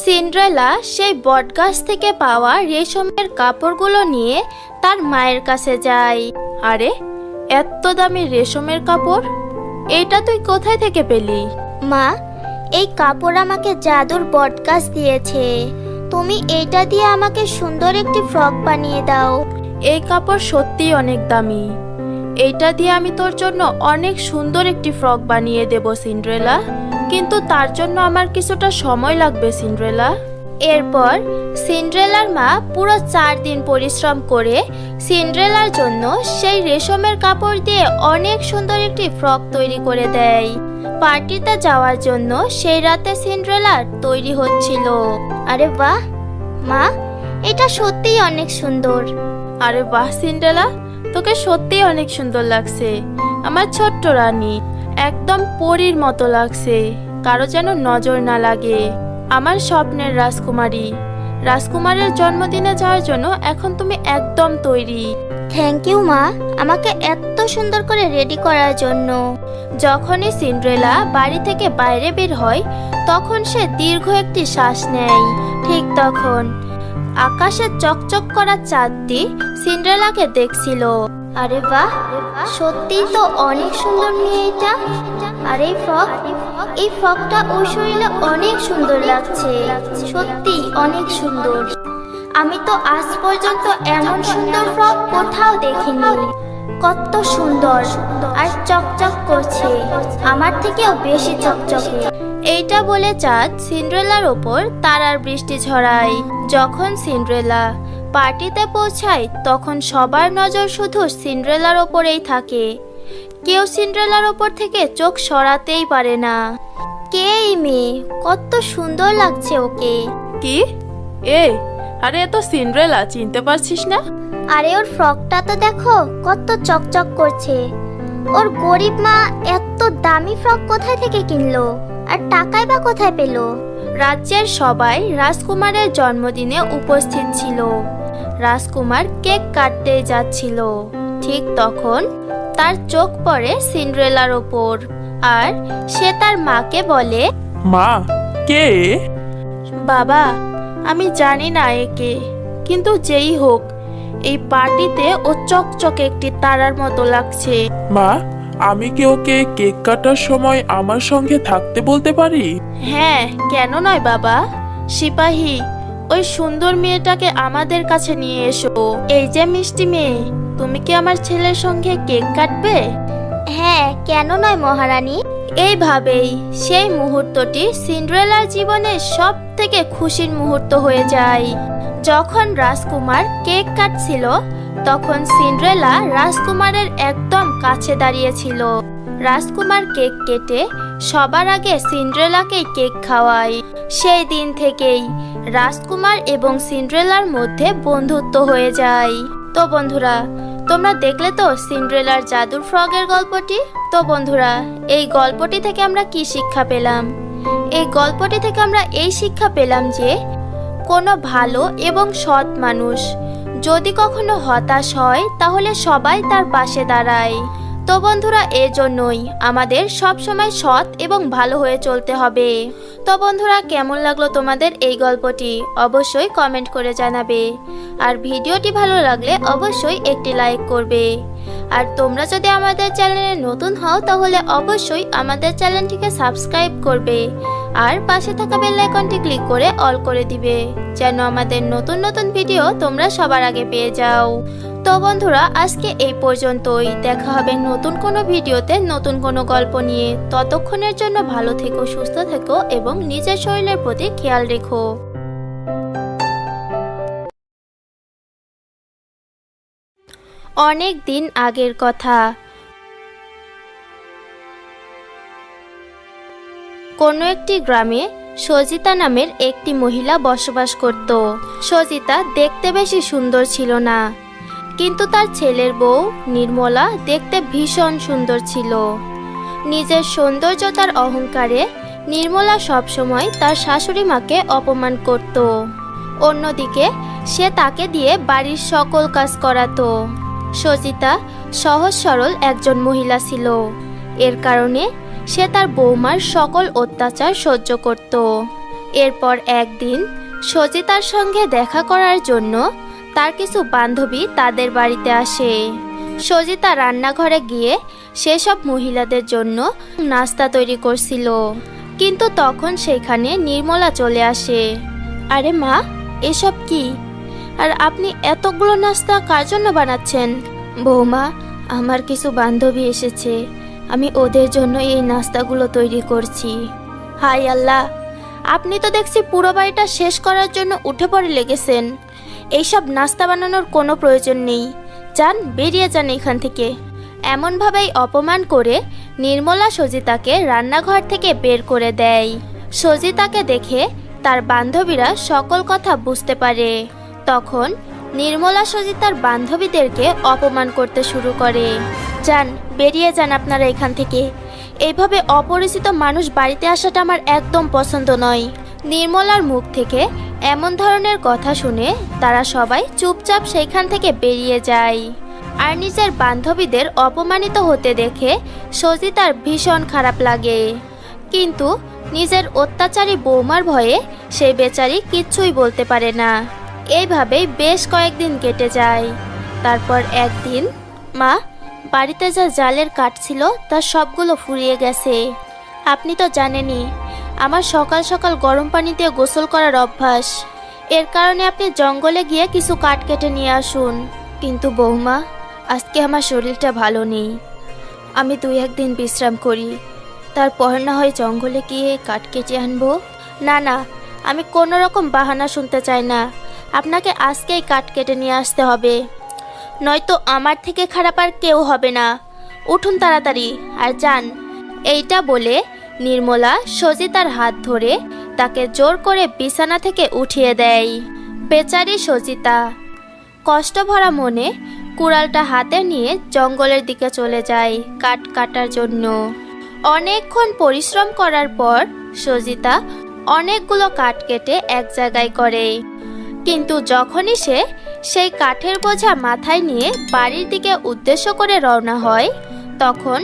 সিন্ড্রেলা সেই বটগাছ থেকে পাওয়া রেশমের কাপড়গুলো নিয়ে তার মায়ের কাছে যায়। আরে এত দামি রেশমের কাপড়, এটা তুই কোথায় থেকে পেলি? মা, এই কাপড় আমাকে জাদুর বটগাছ দিয়েছে। তুমি এইটা দিয়ে আমাকে সুন্দর একটি ফ্রক বানিয়ে দাও। এই কাপড় সত্যিই অনেক দামি। এইটা দিয়ে আমি তোর জন্য অনেক সুন্দর একটি ফ্রক বানিয়ে দেব সিন্ড্রেলা, কিন্তু তার জন্য আমার কিছুটা সময় লাগবে সিন্ড্রেলা। এরপর সিন্ড্রেলার মা পুরো 4 দিন পরিশ্রম করে সিন্ড্রেলার জন্য সেই রেশমের কাপড় দিয়ে অনেক সুন্দর একটি ফ্রক তৈরি করে দেয়। পার্টিতে যাওয়ার জন্য সেই রাতে সিন্ড্রেলা তৈরি হচ্ছিল। আরে বাহ মা, এটা সত্যিই অনেক সুন্দর। আরে বাহ সিন্ড্রেলা, তোকে সত্যিই অনেক সুন্দর লাগছে। আমার ছোট্ট রানী, একদম পরীর মতো লাগছে, কারো যেন নজর না লাগে। আমার স্বপ্নের রাজকুমারী, রাজকুমারের জন্মদিনে যাওয়ার জন্য এখন তুমি একদম তৈরি। থ্যাংক ইউ মা, আমাকে এত সুন্দর করে রেডি করার জন্য। যখনই সিন্ড্রেলা বাড়ি থেকে বাইরে বের হয় তখন সে দীর্ঘ একটি শ্বাস নেয়। ঠিক তখন আকাশে চকচক করা চাঁদটি সিন্ড্রেলাকে দেখছিল। আরে বাহ, সত্যিই তো অনেক সুন্দর মেয়ে এটা। আর এই ফ্রকটা ওই শরীরে অনেক সুন্দর লাগছে, সত্যি অনেক সুন্দর। আমি তো আজ পর্যন্ত এমন সুন্দর ফ্রক কোথাও দেখিনি। কত সুন্দর আর চকচক করছে, আমার থেকেও বেশি চকচকে। এইটা বলে চাঁদ সিন্ড্রেলার ওপর তারার বৃষ্টি ছড়ায়। যখন সিন্ড্রেলা পার্টিতে পৌঁছায় তখন সবার নজর শুধু সিন্ড্রেলার ওপরেই থাকে। কেউ সিন্ড্রেলার ওপর থেকে চোখ সরাতেই পারে না। কে এই মেয়ে? কত সুন্দর লাগছে ওকে। কি? আরে এ তো সিন্ড্রেলা, চিনতে পারছিস না? আরে ওর ফ্রকটা তো দেখো কত চকচক করছে। ওর গরিব মা এত দামি ফ্রক কোথায় থেকে কিনলো, আর টাকাই বা কোথায় পেলো? রাজ্যের সবাই রাজকুমারের জন্মদিনে উপস্থিত ছিল। রাজকুমার কেক কাটতে যাচ্ছিল। ঠিক তখন তার চোখ পড়ে সিন্ড্রেলার ওপর, আর সে তার মাকে বলে, মা, কে? বাবা, আমি জানি না একে, কিন্তু যেই হোক এই পার্টিতে ও চকচকে একটি তারার মতো লাগছে। মা, আমি কি ওকে কেক কাটার সময় আমার সঙ্গে থাকতে বলতে পারি? হ্যাঁ, কেন নয় বাবা। সিপাহী, ওই সুন্দর মেয়েটাকে আমাদের কাছে নিয়ে এসো। এই যে মিষ্টি মেয়ে, তুমি কি আমার ছেলের সঙ্গে কেক কাটবে? হ্যাঁ, কেন নয় মহারানী। এইভাবেই সেই মুহূর্তটি সিন্ড্রেলার জীবনের সব থেকে খুশির মুহূর্ত হয়ে যায়। যখন রাজকুমার কেক কাটছিল তখন সিন্ড্রেলা রাজকুমারের একদম কাছে দাঁড়িয়েছিল। রাজকুমার কেক কেটে সবার আগে সিন্ড্রেলাকেই কেক খাওয়ায়। সেই দিন থেকেই রাজকুমার এবং সিন্ড্রেলার মধ্যে বন্ধুত্ব হয়ে যায়। তো বন্ধুরা, তোমরা দেখলে তো সিন্ড্রেলার জাদুর ফ্রগের গল্পটি। তো বন্ধুরা, এই গল্পটি থেকে আমরা কি শিক্ষা পেলাম? এই গল্পটি থেকে আমরা এই শিক্ষা পেলাম যে কোনো ভালো এবং সৎ মানুষ যদি কখনো হতাশ হয় তাহলে সবাই তার পাশে দাঁড়ায়। তো বন্ধুরা, এর জন্যই আমাদের সব সময় সৎ এবং ভালো হয়ে চলতে হবে। তো বন্ধুরা, কেমন লাগলো তোমাদের এই গল্পটি অবশ্যই কমেন্ট করে জানাবে। আর ভিডিওটি ভালো লাগলে অবশ্যই একটি লাইক করবে। আর তোমরা যদি আমাদের চ্যানেলে নতুন হও তাহলে অবশ্যই আমাদের চ্যানেলটিকে সাবস্ক্রাইব করবে আর পাশে থাকা বেল আইকনটি ক্লিক করে অল করে দিবে, যেন আমাদের নতুন নতুন ভিডিও তোমরা সবার আগে পেয়ে যাও। তো বন্ধুরা, আজকে এই পর্যন্তই। দেখা হবে নতুন কোনো ভিডিওতে নতুন কোনো গল্প নিয়ে। ততক্ষণের জন্য ভালো থেকো, সুস্থ থেকো এবং নিজের শরীরের প্রতি খেয়াল রেখো। অনেক দিন আগের কথা। কোনো একটি গ্রামে সজিতা নামের একটি মহিলা বসবাস করত। সজিতা দেখতে বেশি সুন্দর ছিল না, কিন্তু তার ছেলের বউ নির্মলা দেখতে ভীষণ সুন্দর ছিল। নিজের সৌন্দর্যতার অহংকারে নির্মলা সবসময় তার শাশুড়ি মাকে অপমান করত। অন্যদিকে সে তাকে দিয়ে বাড়ির সকল কাজ করাতো। সজিতা সহজ সরল একজন মহিলা ছিল। এর কারণে সে তার বৌমার সকল অত্যাচার সহ্য করত। এরপর একদিন সজিতার সঙ্গে দেখা করার জন্য তার কিছু বান্ধবী তাদের বাড়িতে আসে। সজিতা রান্নাঘরে গিয়ে সেসব মহিলাদের জন্য নাস্তা তৈরি করছিল, কিন্তু তখন সেখানে নির্মলা চলে আসে। আরে মা, এসব কি? আর আপনি এতগুলো নাস্তা কার জন্য বানাচ্ছেন? বৌমা, আমার কিছু বান্ধবী এসেছে, আমি ওদের জন্য এই নাস্তাগুলো তৈরি করছি। হাই আল্লাহ, আপনি তো দেখছি পুরো বাড়িটা শেষ করার জন্য উঠে পড়ে লেগেছেন। এইসব নাস্তা বানানোর কোনো প্রয়োজন নেই, যান, বেরিয়ে যান এখান থেকে। এমনভাবেই অপমান করে নির্মলা সজিতাকে রান্নাঘর থেকে বের করে দেয়। সজিতাকে দেখে তার বান্ধবীরা সকল কথা বুঝতে পারে। তখন নির্মলা সজিতার বান্ধবীদেরকে অপমান করতে শুরু করে। যান, বেরিয়ে যান আপনারা এখান থেকে। এইভাবে অপরিচিত মানুষ বাড়িতে আসাটা আমার একদম পছন্দ নয়। নির্মলার মুখ থেকে এমন ধরনের কথা শুনে তারা সবাই চুপচাপ সেখান থেকে বেরিয়ে যায়। আর নিজের বান্ধবীদের অপমানিত হতে দেখে সজিতার ভীষণ খারাপ লাগে, কিন্তু নিজের অত্যাচারী বৌমার ভয়ে সেই বেচারি কিচ্ছুই বলতে পারে না। এইভাবেই বেশ কয়েকদিন কেটে যায়। তারপর একদিন, মা, বাড়িতে যা জালের কাঠ ছিল তার সবগুলো ফুরিয়ে গেছে। আপনি তো জানেনই আমার সকাল সকাল গরম পানি দিয়ে গোসল করার অভ্যাস। এর কারণে আপনি জঙ্গলে গিয়ে কিছু কাঠ কেটে নিয়ে আসুন। কিন্তু বৌমা, আজকে আমার শরীরটা ভালো নেই, আমি 2-1 দিন বিশ্রাম করি, তারপর না হয় জঙ্গলে গিয়ে কাঠ কেটে আনবো। না না, আমি কোনো রকম বাহানা শুনতে চাই না, আপনাকে আজকেই কাঠ কেটে নিয়ে আসতে হবে, নয়তো আমার থেকে খারাপ আর কেউ হবে না। উঠুন তাড়াতাড়ি আর যান। এইটা বলে নির্মলা সজিতার হাত ধরে তাকে জোর করে বিছানা থেকে উঠিয়ে দেয়। বেচারি সজিতা কষ্ট ভরা মনে কুড়ালটা হাতে নিয়ে জঙ্গলের দিকে চলে যায় কাঠ কাটার জন্য। অনেকক্ষণ পরিশ্রম করার পর সজিতা অনেকগুলো কাঠ কেটে এক জায়গায় করে। কিন্তু যখনই সে সেই কাঠের বোঝা মাথায় নিয়ে বাড়ির দিকে উদ্দেশ্য করে রওনা হয়, তখন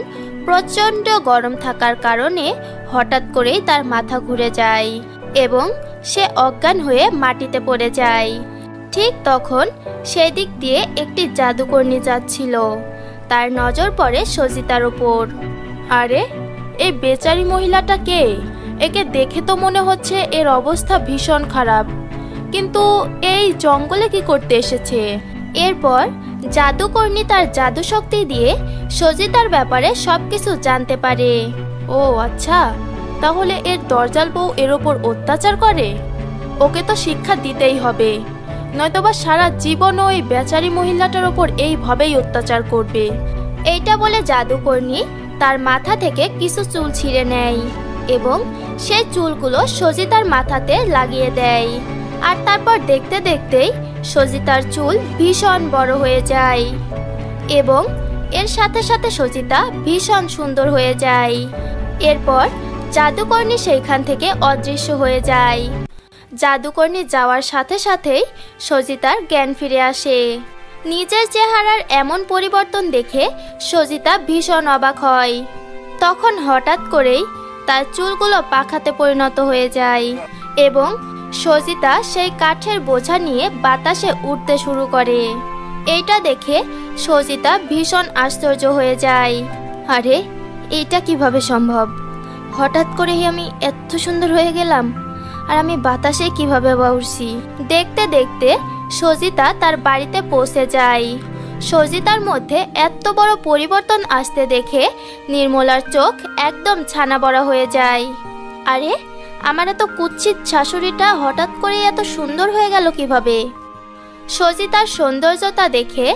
প্রচণ্ড গরম থাকার কারণে হঠাৎ করেই তার মাথা ঘুরে যায় এবং সে অজ্ঞান হয়ে মাটিতে পড়ে যায়। ঠিক তখন সেই দিক দিয়ে একটি জাদুকর্ণী যাচ্ছিল। তার নজর পড়ে সজিতার উপর। আরে, এই বেচারি মহিলাটা কে? একে দেখে তো মনে হচ্ছে এর অবস্থা ভীষণ খারাপ, কিন্তু এই জঙ্গলে কি করতে এসেছে? এরপর জাদুকর্ণী তার জাদু শক্তি দিয়ে সজিতার ব্যাপারে সবকিছু জানতে পারে। ও আচ্ছা, তাহলে এর দরজাল বউ এর ওপর অত্যাচার করে। ওকে তো শিক্ষা দিতেই হবে, নয়তোবা সারা জীবন ওই বেচারি মহিলাটার ওপর এইভাবেই অত্যাচার করবে। এইটা বলে জাদুকর্ণী তার মাথা থেকে কিছু চুল ছিঁড়ে নেয় এবং সেই চুলগুলো সজিতার মাথাতে লাগিয়ে দেয়। আর তারপর দেখতে দেখতেই সজিতার চুল ভীষণ বড় হয়ে যায় এবং এর সাথে সাথে সজিতা ভীষণ সুন্দর হয়ে যায়। এরপর জাদুকর্ণী সেইখান থেকে অদৃশ্য হয়ে যায়। জাদুকর্ণী যাওয়ার সাথে সাথেই সজিতার জ্ঞান ফিরে আসে। নিজের চেহারার এমন পরিবর্তন দেখে সজিতা ভীষণ অবাক হয়। তখন হঠাৎ করেই তার চুলগুলো পাখাতে পরিণত হয়ে যায় এবং সজিতা সেই কাঠের বোঝা নিয়ে বাতাসে উড়তে শুরু করে। এইটা দেখে সজিতা ভীষণ আশ্চর্য হয়ে যায়। আরে, এইটা কিভাবে সম্ভব? হঠাৎ করেই আমি এত সুন্দর হয়ে গেলাম, আর আমি বাতাসে কিভাবে উড়ছি? দেখতে দেখতে সজিতা তার বাড়িতে পৌঁছে যায়। সজিতার মধ্যে এত বড় পরিবর্তন আসতে দেখে নির্মলার চোখ একদম ছানা বড়া হয়ে যায়। আরে, আমার এত কুৎসিত শাশুড়িটা হঠাৎ করে এত সুন্দর হয়ে গেল কিভাবে? সজিতার সৌন্দর্যতা দেখে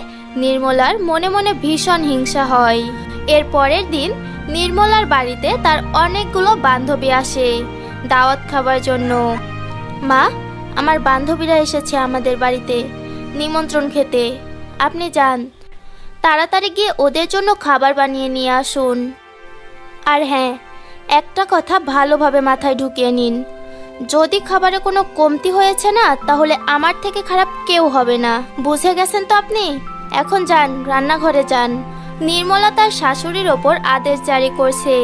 নির্মলার মনে মনে ভীষণ হিংসা হয়। এর পরের দিন নির্মলার বাড়িতে তার অনেকগুলো বান্ধবী আসে দাওয়াত খাবার জন্য। মা, আমার বান্ধবীরা এসেছে আমাদের বাড়িতে নিমন্ত্রণ খেতে, আপনি যান, তাড়াতাড়ি গিয়ে ওদের জন্য খাবার বানিয়ে নিয়ে আসুন। আর হ্যাঁ, একটা কথা ভালোভাবে মাথায় ঢুকিয়ে নিন, যদি খাবারে কোনো কমতি হয়েছে না, তাহলে আমার থেকে খারাপ কেউ হবে না, বুঝে গেছেন তো আপনি? এখন যান, রান্নাঘরে যান। নির্মলা তার শাশুড়ির ওপর আদেশ জারি করছে।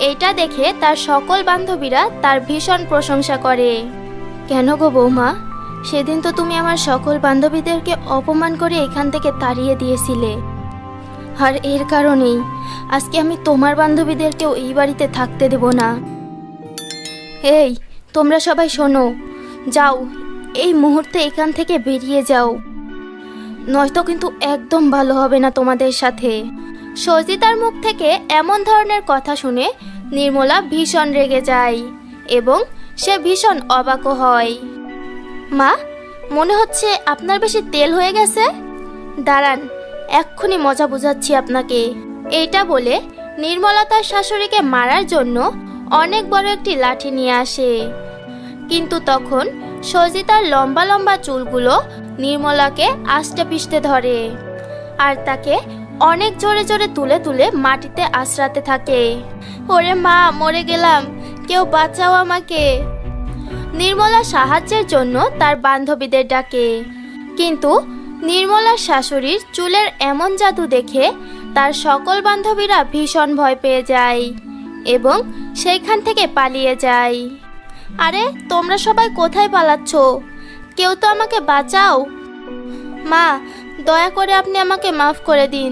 এইটা দেখে তার সকল বান্ধবীরা তার ভীষণ প্রশংসা করে। কেন গো বৌমা, সেদিন তো তুমি আমার সকল বান্ধবীদেরকে অপমান করে এখান থেকে তাড়িয়ে দিয়েছিলে, আর এর কারণেই আজকে আমি তোমার বান্ধবীদেরকেও এই বাড়িতে থাকতে দেব না। এই, তোমরা সবাই শোনো, যাও, এই মুহূর্তে এখান থেকে বেরিয়ে যাও, নয়তো কিন্তু একদম ভালো হবে না তোমাদের সাথে। সজিতার মুখ থেকে এমন ধরনের কথা শুনে নির্মলা ভীষণ রেগে যায় এবং সে ভীষণ অবাকও হয়। মা, মনে হচ্ছে আপনার বেশি তেল হয়ে গেছে, দাঁড়ান, এক্ষুনি মজা বুঝাচ্ছি আপনাকে। এইটা বলে নির্মলা তার শাশুড়িকে মারার জন্য অনেক বড় একটি লাঠি নিয়ে আসে, কিন্তু তখন সজিতার লম্বা লম্বা চুলগুলো নির্মলাকে আষ্টে পিষ্টে ধরে আর তাকে অনেক জোরে জোরে তুলে তুলে মাটিতে আছড়াতে থাকে। ওরে মা, মরে গেলাম, কেউ বাঁচাও আমাকে। নির্মলা সাহায্যের জন্য তার বান্ধবীদের ডাকে, কিন্তু নির্মলার শাশুড়ির চুলের এমন জাদু দেখে তার সকল বান্ধবীরা ভীষণ ভয় পেয়ে যায় এবং সেইখান থেকে পালিয়ে যায়। আরে, তোমরা সবাই কোথায় পালাচ্ছ? কেউ তো আমাকে বাঁচাও। মা, দয়া করে আপনি আমাকে মাফ করে দিন,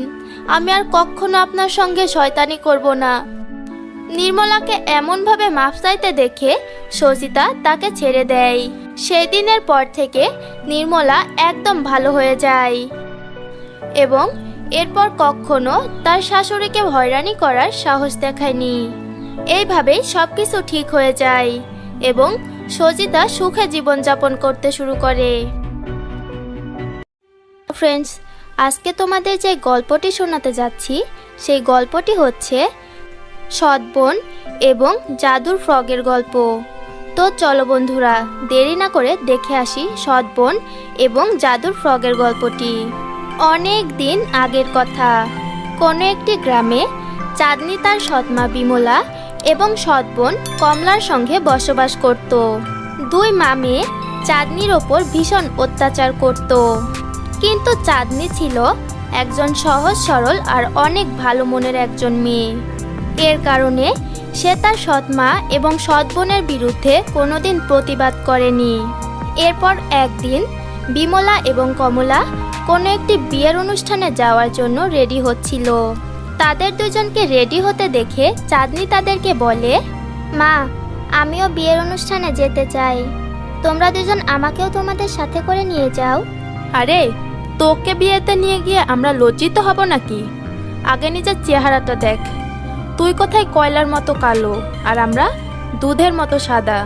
আমি আর কখনো আপনার সঙ্গে শয়তানি করব না। নির্মলাকে এমনভাবে মাফ চাইতে দেখে সজিতা তাকে ছেড়ে দেয়। সেই দিনের পর থেকে নির্মলা একদম ভালো হয়ে যায় এবং এরপর কখনো তার শাশুড়িকে হয়রানি করার সাহস দেখায়নি। এইভাবেই সবকিছু ঠিক হয়ে যায় এবং সজিতা সুখে জীবনযাপন করতে শুরু করে। ফ্রেন্ডস, আজকে তোমাদের যে গল্পটি শোনাতে যাচ্ছি সেই গল্পটি হচ্ছে সৎ বোন এবং জাদুর ফ্রগের গল্প। তো চলো বন্ধুরা, দেরি না করে দেখে আসি সৎ বোন এবং জাদুর ফ্রগের গল্পটি। অনেক দিন আগের কথা, কোনো একটি গ্রামে চাঁদনি তার সৎমা বিমলা এবং সৎ বোন কমলার সঙ্গে বসবাস করত। দুই মা মেয়ে চাঁদনির ওপর ভীষণ অত্যাচার করত, কিন্তু চাঁদনি ছিল একজন সহজ সরল আর অনেক ভালো মনের একজন মেয়ে। এর কারণে সে তার সৎমা এবং সৎ বোনের বিরুদ্ধে কোনোদিন প্রতিবাদ করেনি। এরপর একদিন বিমলা এবং কমলা কোনো একটি বিয়ের অনুষ্ঠানে যাওয়ার জন্য রেডি হচ্ছিল। তাদের দুজনকে রেডি হতে দেখে চাঁদনি তাদেরকে বলে, মা, আমিও বিয়ের অনুষ্ঠানে যেতে চাই, তোমরা দুজন আমাকেও তোমাদের সাথে করে নিয়ে যাও। আরে, তোকে বিয়েতে নিয়ে গিয়ে আমরা লজ্জিত হব নাকি? আগে নিজের চেহারাটা দেখ, তুই কোথায় কয়লার মতো কালো আর আমরা দুধের মতো সাদা।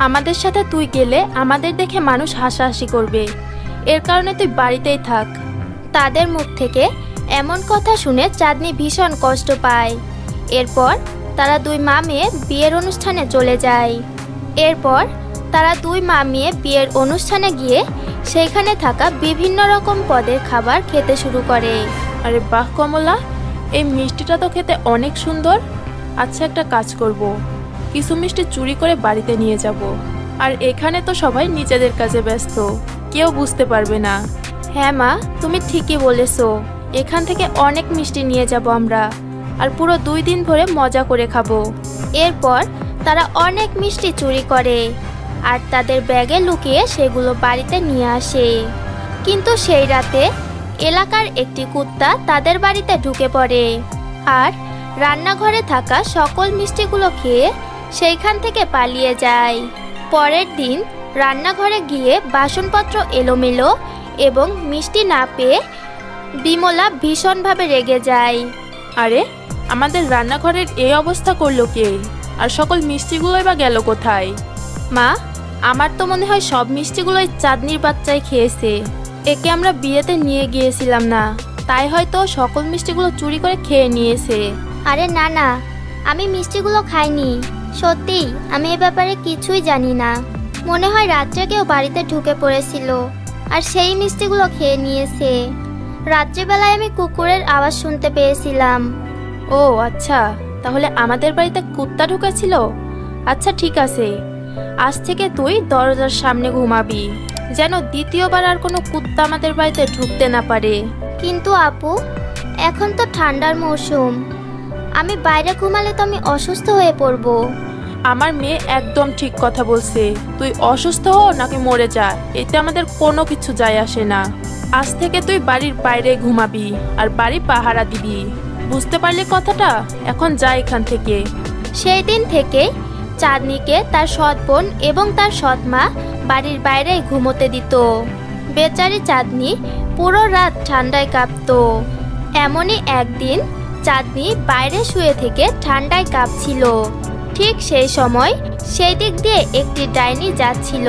আমাদের সাথে তুই গেলে আমাদের দেখে মানুষ হাসাহাসি করবে, এর কারণে তুই বাড়িতেই থাক। তাদের মুখ থেকে এমন কথা শুনে চাঁদনি ভীষণ কষ্ট পায়। এরপর তারা দুই মা মেয়ে বিয়ের অনুষ্ঠানে চলে যায়। এরপর তারা দুই মা মেয়ে বিয়ের অনুষ্ঠানে গিয়ে সেইখানে থাকা বিভিন্ন রকম পদের খাবার খেতে শুরু করে। আরে বাহ কমলা, এই মিষ্টিটা তো খেতে অনেক সুন্দর। আচ্ছা, একটা কাজ করব, কিছু মিষ্টি চুরি করে বাড়িতে নিয়ে যাব, আর এখানে তো সবাই নিজেদের কাজে ব্যস্ত, কেউ বুঝতে পারবে না। হ্যাঁ মা, তুমি ঠিকই বলেছো, এখান থেকে অনেক মিষ্টি নিয়ে যাব আমরা, আর পুরো 2 দিন ধরে মজা করে খাবো। এরপর তারা অনেক মিষ্টি চুরি করে আর তাদের ব্যাগে লুকিয়ে সেগুলো বাড়িতে নিয়ে আসে। কিন্তু সেই রাতে এলাকার একটি কুত্তা তাদের বাড়িতে ঢুকে পড়ে আর রান্নাঘরে থাকা সকল মিষ্টিগুলো খেয়ে সেইখান থেকে পালিয়ে যায়। পরের দিন রান্নাঘরে গিয়ে বাসনপত্র এলোমেলো এবং মিষ্টি না পেয়ে বিমলা ভীষণভাবে রেগে যায়। আরে আমাদের রান্নাঘরের এই অবস্থা করলো কে? আর সকল মিষ্টিগুলোই বা গেল কোথায়? মা, আমার তো মনে হয় সব মিষ্টিগুলোই চাঁদনির বাচ্চাই খেয়েছে। একে আমরা বিয়েতে নিয়ে গিয়েছিলাম না, তাই হয়তো সকল মিষ্টিগুলো চুরি করে খেয়ে নিয়েছে। আরে না না, আমি মিষ্টিগুলো খাইনি। সত্যি আমি এ ব্যাপারে কিছুই জানি না। মনে হয় রাত্রে কেউ বাড়িতে ঢুকে পড়েছিল আর সেই মিষ্টিগুলো খেয়ে নিয়েছে। রাত্রিবেলায় আমি কুকুরের আওয়াজ শুনতে পেয়েছিলাম। ও আচ্ছা, তাহলে আমাদের বাড়িতে কুত্তা ঢুকেছিল। আচ্ছা ঠিক আছে, আজ থেকে তুই দরজার সামনে ঘুমাবি, যেন দ্বিতীয়বার আর কোনো কুত্তা আমাদের বাড়িতে ঢুকতে না পারে। কিন্তু আপু, এখন তো ঠান্ডার মৌসুম, আমি বাইরে ঘুমালে তো আমি অসুস্থ হয়ে পড়ব। আমার মেয়ে একদম ঠিক কথা বলছে। তুই অসুস্থ হ নাকি মরে যা, এতে আমাদের কোনো কিছু যায় আসে না। আজ থেকে তুই বাড়ির বাইরে ঘুমাবি আর বাড়ি পাহারা দিবি। বুঝতে পারলি কথাটা? এখন যা এখান থেকে। সেই দিন থেকে চাঁদনিকে তার সৎ বোন এবং তার সৎ মা বাড়ির বাইরে ঘুমোতে দিত। বেচারি চাঁদনি পুরো রাত ঠান্ডায় কাঁপতো। এমনই একদিন চাঁদনি বাইরে শুয়ে থেকে ঠান্ডায় কাঁপছিল। ঠিক সেই সময় সেই দিক দিয়ে একটি ডাইনি যাচ্ছিল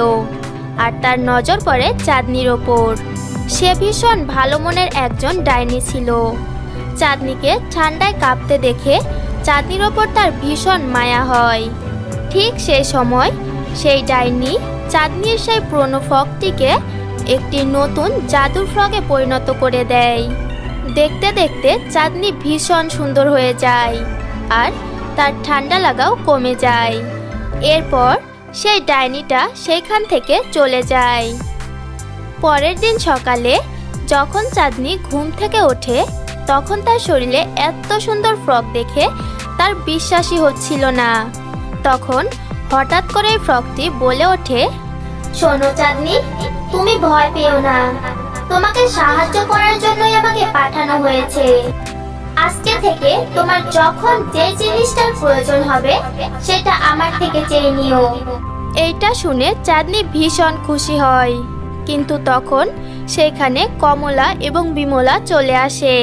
আর তার নজর পড়ে চাঁদনির ওপর। সে ভীষণ ভালো মনের একজন ডাইনি ছিল। চাঁদনিকে ঠান্ডায় কাঁপতে দেখে চাঁদনির ওপর তার ভীষণ মায়া হয়। ঠিক সেই সময় সেই ডাইনি চাঁদনির সেই পুরনো ফ্রকটিকে একটি নতুন জাদুর ফ্রকে পরিণত করে দেয়। দেখতে দেখতে চাঁদনি ভীষণ সুন্দর হয়ে যায় আর তার ঠান্ডা লাগাও কমে যায়। এরপর সেই ডাইনিটা সেখান থেকে চলে যায়। পরের দিন সকালে যখন চাঁদনি ঘুম থেকে ওঠে, তখন তার শরীরে এত সুন্দর ফ্রক দেখে তার বিশ্বাসই হচ্ছিল না। তখন হঠাৎ করে এই ফ্রকটি বলে ওঠে, শোনো চাঁদনি, তুমি ভয় পেও না, তোমাকে সাহায্য করার জন্যই আমাকে পাঠানো হয়েছে। আজকে থেকে তোমার যখন যে জিনিসটার প্রয়োজন হবে সেটা আমার থেকে চেয়ে নিও। এইটা শুনে চাঁদনি ভীষণ খুশি হয়। কিন্তু তখন সেখানে কমলা এবং বিমলা চলে আসে।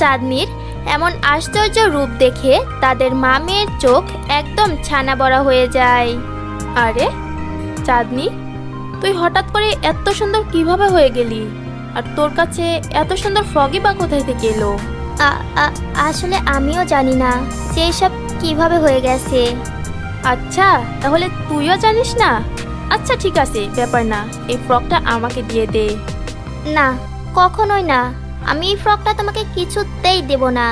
চাঁদনির এমন আশ্চর্য রূপ দেখে তাদের মা মেয়ের চোখ একদম ছানা বড়া হয়ে যায়। আরে চাঁদনি, তুই হঠাৎ করে এত সুন্দর কিভাবে হয়ে গেলি? আর তোর কাছে এত সুন্দর ফ্রগই বা কোথায় থেকে এলো? আসলে আমিও জানি না যে এসব কিভাবে হয়ে গেছে। আচ্ছা, তাহলে তুইও জানিস না? আচ্ছা ঠিক আছে, ব্যাপার না, এই ফ্রকটা আমাকে দিয়ে দে। না, কখনোই না, আমি এই ফ্রকটা তোমাকে কিছুতেই দেব না।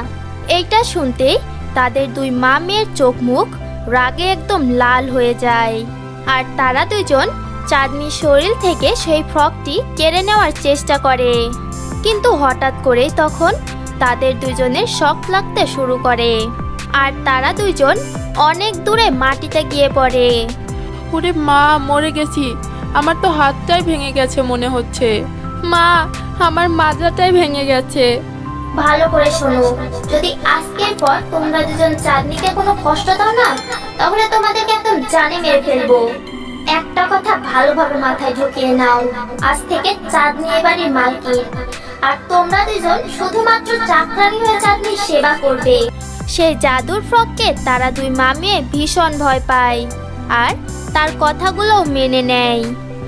এইটা শুনতেই তাদের দুই মা মেয়ের চোখ মুখ রাগে একদম লাল হয়ে যায় আর তারা দুইজন চাঁদনির শরীর থেকে সেই ফ্রকটি কেড়ে নেওয়ার চেষ্টা করে। কিন্তু হঠাৎ করেই তখন তাদের দুজনের শক লাগতে শুরু করে আর তারা দুইজন অনেক দূরে মাটিতে গিয়ে পড়ে। ওরে মা, মরে গেছি। আমার তো হাতটাই ভেঙে গেছে মনে হচ্ছে। মা, আমার মাজাটাই ভেঙে গেছে। ভালো করে শোনো, যদি আজকের পর তোমরা দুজন চাঁদনিকে কোনো কষ্ট দাও না, তাহলে তোমাদেরকে একদম জানে মেরে ফেলবো। একটা কথা ভালোভাবে মাথায় ঢুকিয়ে নাও, আজ থেকে চাঁদনি এবারের মালকিন, আর তোমরা দুজন শুধুমাত্র চাকরানি হয়ে চাঁদনির সেবা করবে। সেই জাদুর ফ্রককে তারা দুই মা মেয়ে ভীষণ ভয় পায় আর তার কথাগুলো মেনে নেয়।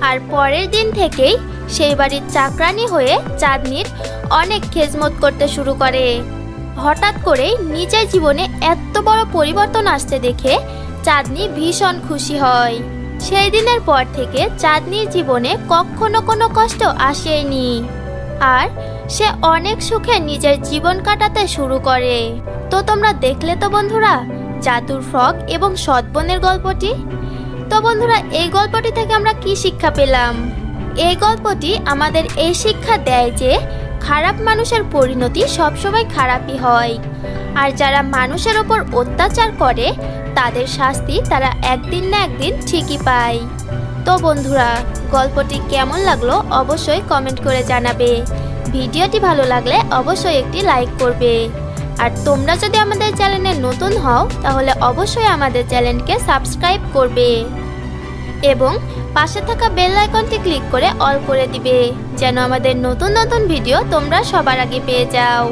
আর পরের দিন থেকেই সেই বাড়ির চাকরানি হয়ে চাঁদনির অনেক খেজমত করতে শুরু করে। হঠাৎ করেই নিজের জীবনে এত বড় পরিবর্তন আসতে দেখে চাঁদনি ভীষণ খুশি হয়। সেই দিনের পর থেকে চাঁদনির জীবনে কখনো কোনো কষ্ট আসেনি আর সে অনেক সুখে নিজের জীবন কাটাতে শুরু করে। তো তোমরা দেখলে তো বন্ধুরা জাদুর ফ্রক এবং সৎ বোনের গল্পটি। তো বন্ধুরা, এই গল্পটি থেকে আমরা কি শিক্ষা পেলাম? এই গল্পটি আমাদের এই শিক্ষা দেয় যে খারাপ মানুষের পরিণতি সবসময় খারাপই হয় আর যারা মানুষের ওপর অত্যাচার করে তাদের শাস্তি তারা একদিন না একদিন ঠিকই পায়। তো বন্ধুরা, গল্পটি কেমন লাগলো অবশ্যই কমেন্ট করে জানাবে। ভিডিওটি ভালো লাগলে অবশ্যই একটি লাইক করবে আর তোমরা যদি আমাদের চ্যানেলে নতুন হও তাহলে অবশ্যই আমাদের চ্যানেলকে সাবস্ক্রাইব করবে। এবং পাশে থাকা বেল আইকনটি ক্লিক করে অল করে দিবে, যেন আমাদের নতুন নতুন ভিডিও তোমরা সবার আগে পেয়ে যাও।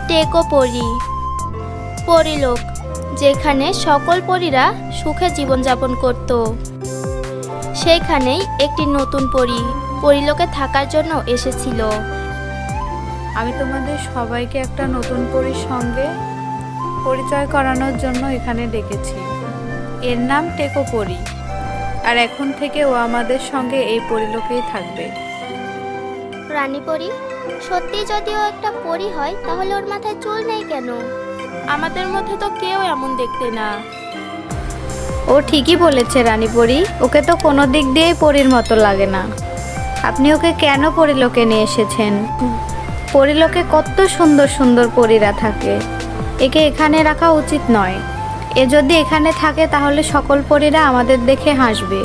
টেকো পরি, পরিলোক, যেখানে সকল পরীরা সুখে জীবনযাপন করত। সেইখানেই একটি নতুন পরী পরিলোকে থাকার জন্য এসেছিল। আমি তোমাদের সবাইকে একটা নতুন পরীর সঙ্গে পরিচয় করানোর জন্য এখানে ডেকেছি। এর নাম টেকো পরী, আর এখন থেকে ও আমাদের সঙ্গে এই পরিলোকেই থাকবে। রানী পরি, সত্যি যদি ও একটা পরি হয় তাহলে ওর মাথায় চুল নেই কেন? আমাদের মধ্যে তো কেউ এমন দেখতে না। ও ঠিকই বলেছে রানী পরী, ওকে তো কোনো দিক দিয়েই পরীর মতো লাগে না। আপনি ওকে কেন পরিলোকে নিয়ে এসেছেন? পরিলোকে কত সুন্দর সুন্দর পরীরা থাকে, একে এখানে রাখা উচিত নয়। এ যদি এখানে থাকে তাহলে সকল পরীরা আমাদের দেখে হাসবে।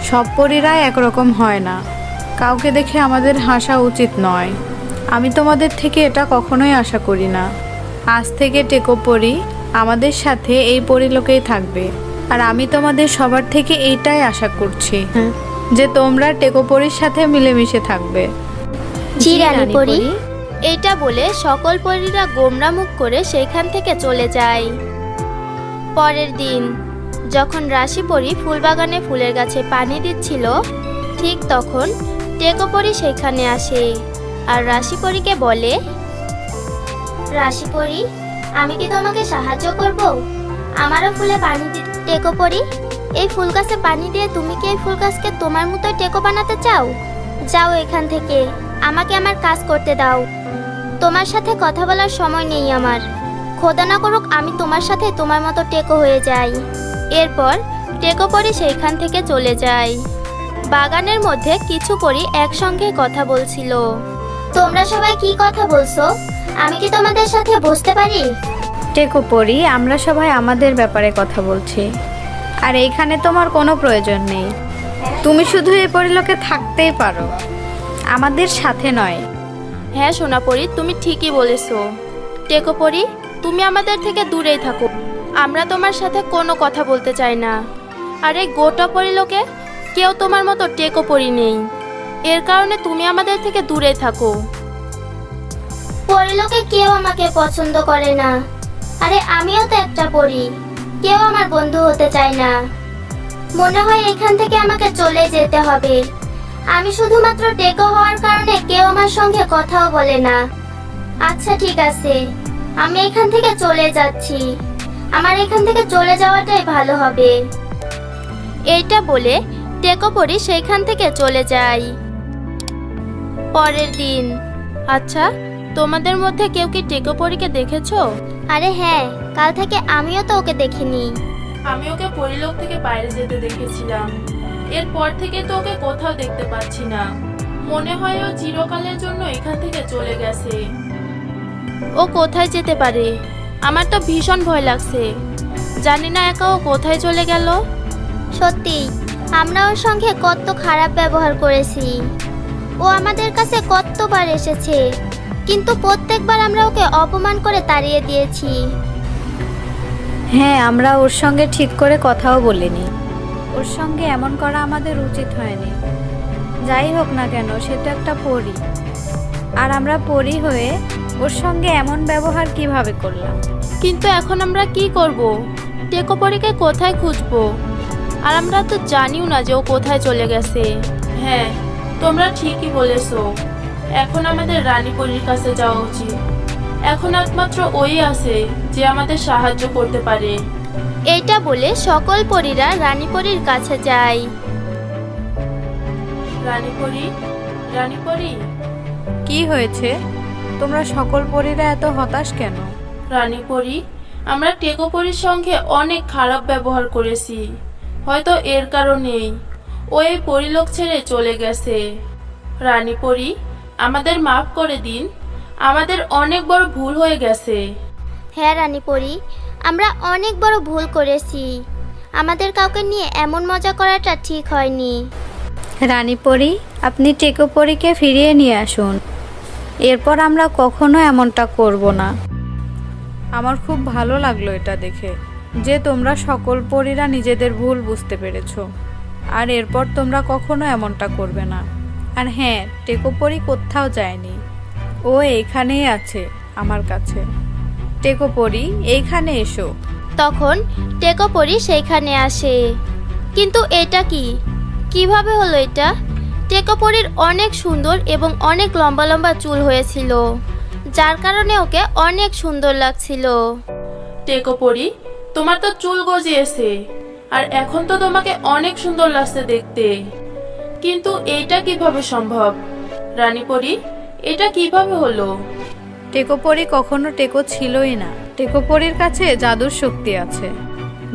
সব পরীরা একরকম হয় না, কাউকে দেখে আমাদের হাসা উচিত নয়। আমি তোমাদের থেকে এটা কখনোই আশা করি না। আজ থেকে টেকো পরী আমাদের সাথে এই পরিলোকেই থাকবে, আর আমি তোমাদের সবার থেকে এইটাই আশা করছি যে তোমরা টেকো পরীর সাথে মিলেমিশে থাকবে। জি রানী পরি। এইটা বলে সকল পরীরা গোমরা মুখ করে সেইখান থেকে চলে যায়। পরের দিন যখন রাশি পরী ফুলবাগানে ফুলের গাছে পানি দিচ্ছিল, ঠিক তখন টেকো পরী সেখানে আসে আর রাশি পরীকে বলে, রাশি পরি, আমি কি তোমাকে সাহায্য করব? আমারও ফুলে পানি দিতে। টেকো পরি, এই ফুল গাছে পানি দিয়ে তুমি কি এই ফুল গাছকে তোমার মতো টেকো বানাতে চাও? যাও এখান থেকে, আমাকে আমার কাজ করতে দাও। তোমার সাথে কথা বলার সময় নেই আমার। খোদা না করুক আমি তোমার সাথে তোমার মতো টেকো হয়ে যাই। এরপর টেকো পরী সেইখান থেকে চলে যায়। বাগানের মধ্যে কিছু পরী একসঙ্গে কথা বলছিল। তোমরা সবাই কি কথা বলছো? আমি কি তোমাদের সাথে বসতে পারি? টেকো পরী, আমরা সবাই আমাদের ব্যাপারে কথা বলছি, আর এইখানে তোমার কোনো প্রয়োজন নেই। তুমি শুধু এই পরিলোকে থাকতেই পারো, আমাদের সাথে নয়। হ্যাঁ সোনা পরী, তুমি ঠিকই বলেছো। টেকো পরী, তুমি আমাদের থেকে দূরেই থাকো, আমরা তোমার সাথে কোনো কথা বলতে চাই না। আর এই গোটা পরিলোকে কেউ তোমার মতো টেকো পরী নেই, এর কারণে তুমি আমাদের থেকে দূরে থাকো। পরিলোকে কেউ আমাকে পছন্দ করে না। আরে আমিও তো একটা পরি, কেউ আমার বন্ধু হতে চায় না। মনে হয় এখান থেকে আমাকে চলে যেতে হবে। আমি শুধুমাত্র টেকো হওয়ার কারণে কেউ আমার সঙ্গে কথাও বলে না। আচ্ছা ঠিক আছে, আমি এখান থেকে চলে যাচ্ছি। আমার এখান থেকে চলে যাওয়াটাই ভালো হবে। এইটা বলে টেকো পরী সেইখান থেকে চলে যায়। পরের দিন, আচ্ছা তোমাদের মধ্যে কেউ কি টেকো পরীকে দেখেছো? আরে হ্যাঁ, কাল থেকে আমিও তো ওকে দেখিনি। আমি ওকে পরিলোক থেকে বাইরে যেতে দেখেছিলাম, এরপর থেকে তো ওকে কোথাও দেখতে পাচ্ছি না। মনে হয় ও চিরকালের জন্য এখান থেকে চলে গেছে। ও কোথায় যেতে পারে? আমার তো ভীষণ ভয় লাগছে, জানি না একা ও কোথায় চলে গেল। সত্যি, আমরা ওর সঙ্গে কত খারাপ ব্যবহার করেছি। ও আমাদের কাছে কতবার এসেছে, কিন্তু প্রত্যেকবার আমরা ওকে অপমান করে তাড়িয়ে দিয়েছি। হ্যাঁ, আমরা ওর সঙ্গে ঠিক করে কথাও বলিনি। ওর সঙ্গে এমন করা আমাদের উচিত হয়নি। যাই হোক না কেন, সে তো একটা পরী, আর আমরা পরী হয়ে ওর সঙ্গে এমন ব্যবহার কিভাবে করলাম? কিন্তু এখন আমরা কি করব? টেকো পরীকে কোথায় খুঁজবো? আর আমরা তো জানিও না যে ও কোথায় চলে গেছে। হ্যাঁ, তোমরা ঠিকই বলেছো। এখন আমাদের রানী পরীর কাছে যাওয়া উচিত। এখন একমাত্র ওই আছে যে আমাদের সাহায্য করতে পারে। এইটা বলে সকল পরীরা রানী পরীর কাছে যায়। রানী পরী, রানী পরী, কি হয়েছে? তোমরা সকল পরীরা এত হতাশ কেন? রানী পরী, আমরা টেকো পরীর সঙ্গে অনেক খারাপ ব্যবহার করেছি। হয়তো এর কারণেই ও এই পরিলোক ছেড়ে চলে গেছে। রানী পরী, আমাদের মাফ করে দিন, আমাদের অনেক বড় ভুল হয়ে গেছে। হ্যাঁ রানী পরি, আমরা অনেক বড় ভুল করেছি। আমাদের কাউকে নিয়ে এমন মজা করাটা ঠিক হয়নি। রানী পরী, আপনি টেকো পরীকে ফিরিয়ে নিয়ে আসুন। এরপর আমরা কখনো এমনটা করব না। আমার খুব ভালো লাগলো এটা দেখে যে তোমরা সকল পরীরা নিজেদের ভুল বুঝতে পেরেছো আর এরপর তোমরা কখনো এমনটা করবে না। আর হ্যাঁ, টেকো পরী কোথাও যায়নি, ও এইখানেই আছে আমার কাছে। টেকো পরী, এইখানে এসো। তখন টেকোপরি সেইখানে আসে। কিন্তু এটা কি, কিভাবে হলো এটা? টেকোপরির অনেক সুন্দর এবং অনেক লম্বা লম্বা চুল হয়েছিল, যার কারণে ওকে অনেক সুন্দর লাগছিল। টেকোপরি, তোমার তো চুল গজিয়েছে আর এখন তো তোমাকে অনেক সুন্দর লাগছে দেখতে, কিন্তু এইটা কিভাবে সম্ভব? রানীপরি, এটা কিভাবে হলো? টেকো পরী কখনো টেকো ছিলই না। টেকো পরীর কাছে জাদুর শক্তি আছে,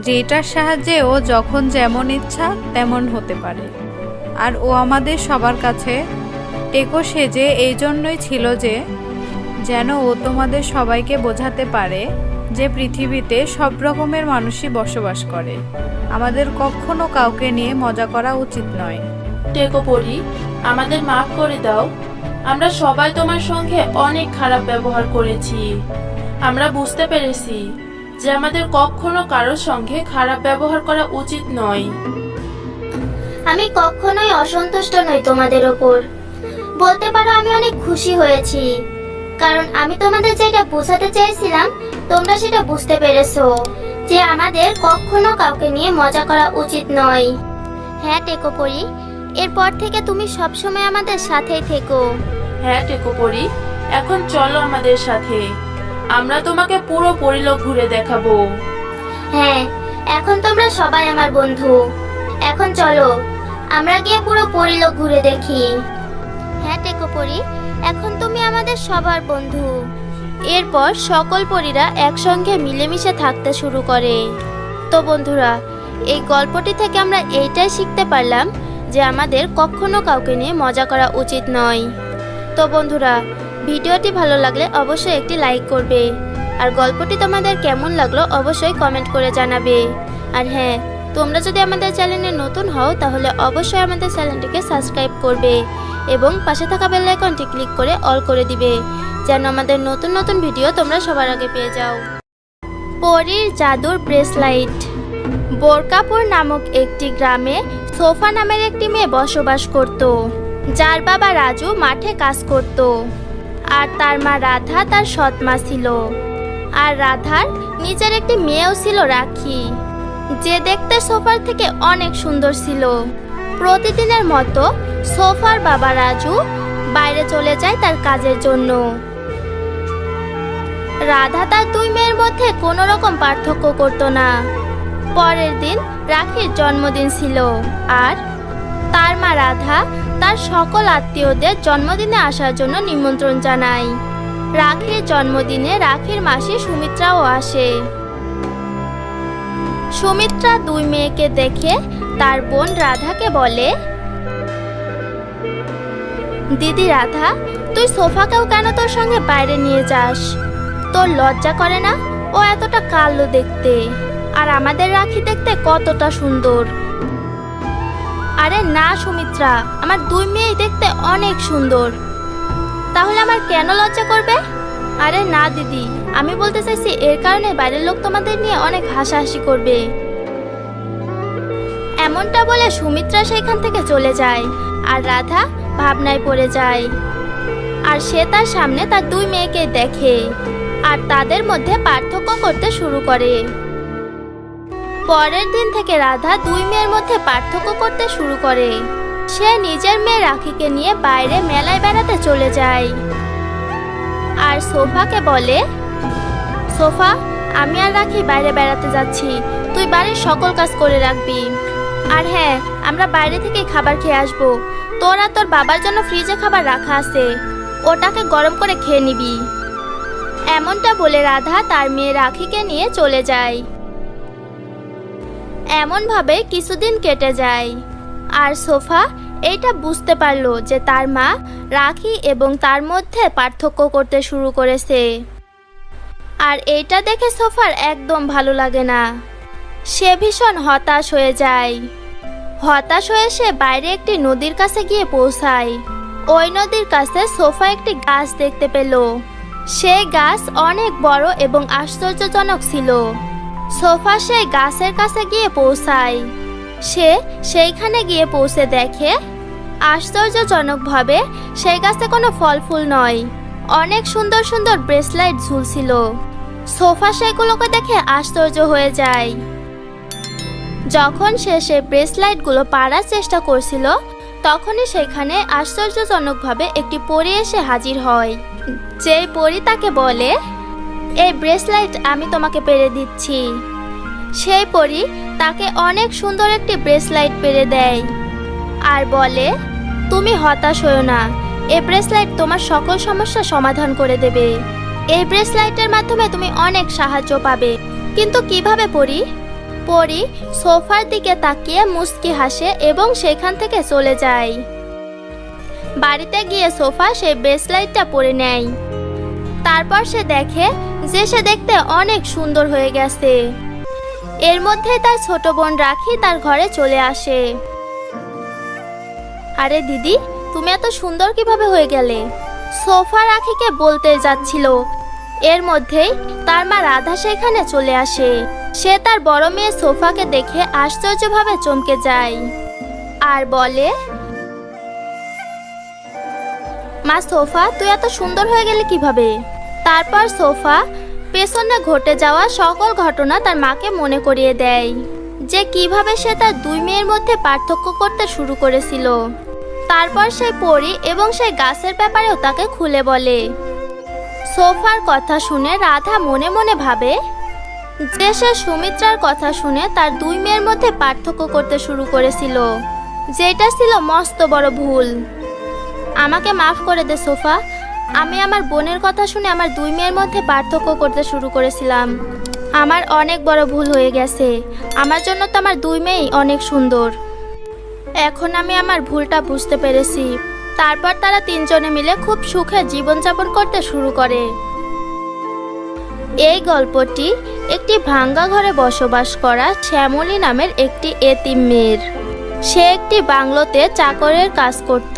যেটার সাহায্যে ও যখন যেমন ইচ্ছা তেমন হতে পারে। আর ও আমাদের সবার কাছে টেকো সেজে এই জন্যই ছিল যে যেন ও তোমাদের সবাইকে বোঝাতে পারে যে পৃথিবীতে সব রকমের মানুষই বসবাস করে। আমাদের কখনো কাউকে নিয়ে মজা করা উচিত নয়। টেকোপরি, আমাদের মাফ করে দাও। আমরা সবাই তোমার সঙ্গে অনেক খারাপ ব্যবহার করেছি। আমরা বুঝতে পেরেছি যে আমাদের কখনো কারোর সঙ্গে খারাপ ব্যবহার করা উচিত নয়। আমি কখনোই অসন্তুষ্ট নই তোমাদের ওপর। বলতে পারো আমি অনেক খুশি হয়েছি, কারণ আমি তোমাদের যেটা বোঝাতে চেয়েছিলাম তোমরা সেটা বুঝতে পেরেছো যে আমাদের কখনো কাউকে নিয়ে মজা করা উচিত নয়। হ্যাঁ টেকোপরি, এরপর থেকে তুমি সবসময় আমাদের সাথেই থেকো। হ্যাঁ টেকোপরি, এখন চলো আমাদের সাথে, আমরা তোমাকে পুরো পরিলোক ঘুরে দেখাবো। হ্যাঁ, এখন তোমরা সবাই আমার বন্ধু। এখন চলো আমরা গিয়ে পুরো পরিলোক ঘুরে দেখি। হ্যাঁ টেকোপরি, এখন তুমি আমাদের সবার বন্ধু। এরপর সকল পরীরা একসঙ্গে মিলেমিশে থাকতে শুরু করে। তো বন্ধুরা, এই গল্পটি থেকে আমরা এইটাই শিখতে পারলাম যে আমাদের কখনো কাউকে নিয়ে মজা করা উচিত নয়। তো বন্ধুরা, ভিডিওটি ভালো লাগলে অবশ্যই একটি লাইক করবে, আর গল্পটি তোমাদের কেমন লাগলো অবশ্যই কমেন্ট করে জানাবে। আর হ্যাঁ, তোমরা যদি আমাদের চ্যানেলে নতুন হও তাহলে অবশ্যই আমাদের চ্যানেলটিকে সাবস্ক্রাইব করবে এবং পাশে থাকা বেল আইকনটি ক্লিক করে অল করে দিবে, যেন আমাদের নতুন নতুন ভিডিও তোমরা সবার আগে পেয়ে যাও। পরীর জাদুর ব্রেসলাইট। বোরকাপুর নামক একটি গ্রামে সোফা নামের একটি মেয়ে বসবাস করত, যার বাবা রাজু মাঠে কাজ করত আর তার মা রাধা তার সৎ মা ছিল। আর রাধার নিজের একটি মেয়েও ছিল, রাখি, যে দেখতে সোফার থেকে অনেক সুন্দর ছিল। প্রতিদিনের মতো সোফার বাবা রাজু বাইরে চলে যায় তার কাজের জন্য। রাধা তার দুই মেয়ের মধ্যে কোনো রকম পার্থক্য করত না। পরের দিন রাখির জন্মদিন ছিল, আর তার মা রাধা তার সকল আত্মীয়দের জন্মদিনে আসার জন্য নিমন্ত্রণ জানায়। রাখির জন্মদিনে রাখির মাসি সুমিত্রাও আসে। সুমিত্রা দুই মেয়েকে দেখে তার বোন রাধাকে বলে, দিদি রাধা, তুই সোফাকেও কেন তোর সঙ্গে বাইরে নিয়ে যাস? তোর লজ্জা করে না? ও এতটা কালো দেখতে, আর আমাদের রাখি দেখতে কতটা সুন্দর। আরে না সুমিত্রা, আমার দুই মেয়ে দেখতে অনেক সুন্দর, তাহলে আমার কেন লজ্জা করবে? আরে না দিদি, আমি বলতে চাইছি এর কারণে বাইরের লোক তোমাদের নিয়ে অনেক হাসাহাসি করবে। এমনটা বলে সুমিত্রা সেখান থেকে চলে যায়, আর রাধা ভাবনায় পড়ে যায়। আর সে তার সামনে তার দুই মেয়েকে দেখে আর তাদের মধ্যে পার্থক্য করতে শুরু করে। পরের দিন থেকে রাধা দুই মেয়ের মধ্যে পার্থক্য করতে শুরু করে। সে নিজের মেয়ে রাখিকে নিয়ে বাইরে মেলায় বেড়াতে চলে যায় আর সোফাকে বলে, সোফা, আমি আর রাখি বাইরে বেড়াতে যাচ্ছি, তুই বাড়ির সকল কাজ করে রাখবি। আর হ্যাঁ, আমরা বাইরে থেকে খাবার খেয়ে আসবো। তোর আর তোর বাবার জন্য ফ্রিজে খাবার রাখা আছে, ওটাকে গরম করে খেয়ে নিবি। এমনটা বলে রাধা তার মেয়ে রাখিকে নিয়ে চলে যায়। এমনভাবে কিছুদিন কেটে যায়, আর সোফা এইটা বুঝতে পারলো যে তার মা রাখি এবং তার মধ্যে পার্থক্য করতে শুরু করেছে। আর এইটা দেখে সোফার একদম ভালো লাগে না। সে ভীষণ হতাশ হয়ে যায়। হতাশ হয়ে সে বাইরে একটি নদীর কাছে গিয়ে পৌঁছায়। ওই নদীর কাছে সোফা একটি গাছ দেখতে পেল। সেই গাছ অনেক বড় এবং আশ্চর্যজনক ছিল। সোফা সেই গাছের কাছে গিয়ে পৌঁছায়। সে সেইখানে গিয়ে পৌঁছে দেখে আশ্চর্যজনকভাবে সেই গাছে কোনো ফল ফুল নয়, অনেক সুন্দর সুন্দর ব্রেসলেট ঝুলছিল। সোফা সেগুলোকে দেখে আশ্চর্য হয়ে যায়। যখন সে সেই ব্রেসলাইটগুলো পাড়ার চেষ্টা করছিল, তখনই সেখানে আশ্চর্যজনকভাবে একটি পরী এসে হাজির হয়। যেই পরী তাকে বলে, এই ব্রেসলাইট আমি তোমাকে পেরে দিচ্ছি। সেই পরী তাকে অনেক সুন্দর একটি ব্রেসলাইট পেরে দেয় আর বলে, তুমি হতাশ হয়ো না, এই ব্রেসলাইট তোমার সকল সমস্যা সমাধান করে দেবে। এই ব্রেসলাইটের মাধ্যমে তুমি অনেক সাহায্য পাবে। কিন্তু কিভাবে পরী? পরী সোফার দিকে তাকিয়ে মুচকি হাসে এবং সেখান থেকে চলে যায়। বাড়িতে গিয়ে সোফা সেই ব্রেসলাইটটা পরে নেয়। তারপর সে দেখে যে সে দেখতে অনেক সুন্দর হয়ে গেছে। এর মধ্যে তার ছোট বোন রাখি তার ঘরে চলে আসে। আরে দিদি, তুমি এত সুন্দর কিভাবে হয়ে গেলে? সোফা রাখিকে বলতে যাচ্ছিল, এর মধ্যেই তার মা রাধা সেখানে চলে আসে। সে তার বড় মেয়ে সোফাকে দেখে আশ্চর্যভাবে চমকে যায় আর বলে, মা সোফা, তুই এত সুন্দর হয়ে গেলে কিভাবে? তারপর সোফা পেছনে ঘটে যাওয়া সকল ঘটনা তার মাকে মনে করিয়ে দেয়, যে কিভাবে সে তার দুই মেয়ের মধ্যে পার্থক্য করতে শুরু করেছিল। তারপর সেই পরী এবং সেই গাছের ব্যাপারেও তাকে খুলে বলে। সোফার কথা শুনে রাধা মনে মনে ভাবে যে সে সুমিত্রার কথা শুনে তার দুই মেয়ের মধ্যে পার্থক্য করতে শুরু করেছিল, যেটা ছিল মস্ত বড় ভুল। আমাকে মাফ করে দে সোফা, আমি আমার বোনের কথা শুনে আমার দুই মেয়ের মধ্যে পার্থক্য করতে শুরু করেছিলাম। আমার অনেক বড় ভুল হয়ে গেছে। আমার জন্য তো আমার দুই মেয়েই অনেক সুন্দর। এখন আমি আমার ভুলটা বুঝতে পেরেছি। তারপর তারা তিনজনে মিলে খুব সুখে জীবনযাপন করতে শুরু করে। এই গল্পটি একটি ভাঙ্গা ঘরে বসবাস করা শ্যামলী নামের একটি এতিম মেয়ের। সে একটি বাংলোতে চাকরের কাজ করত।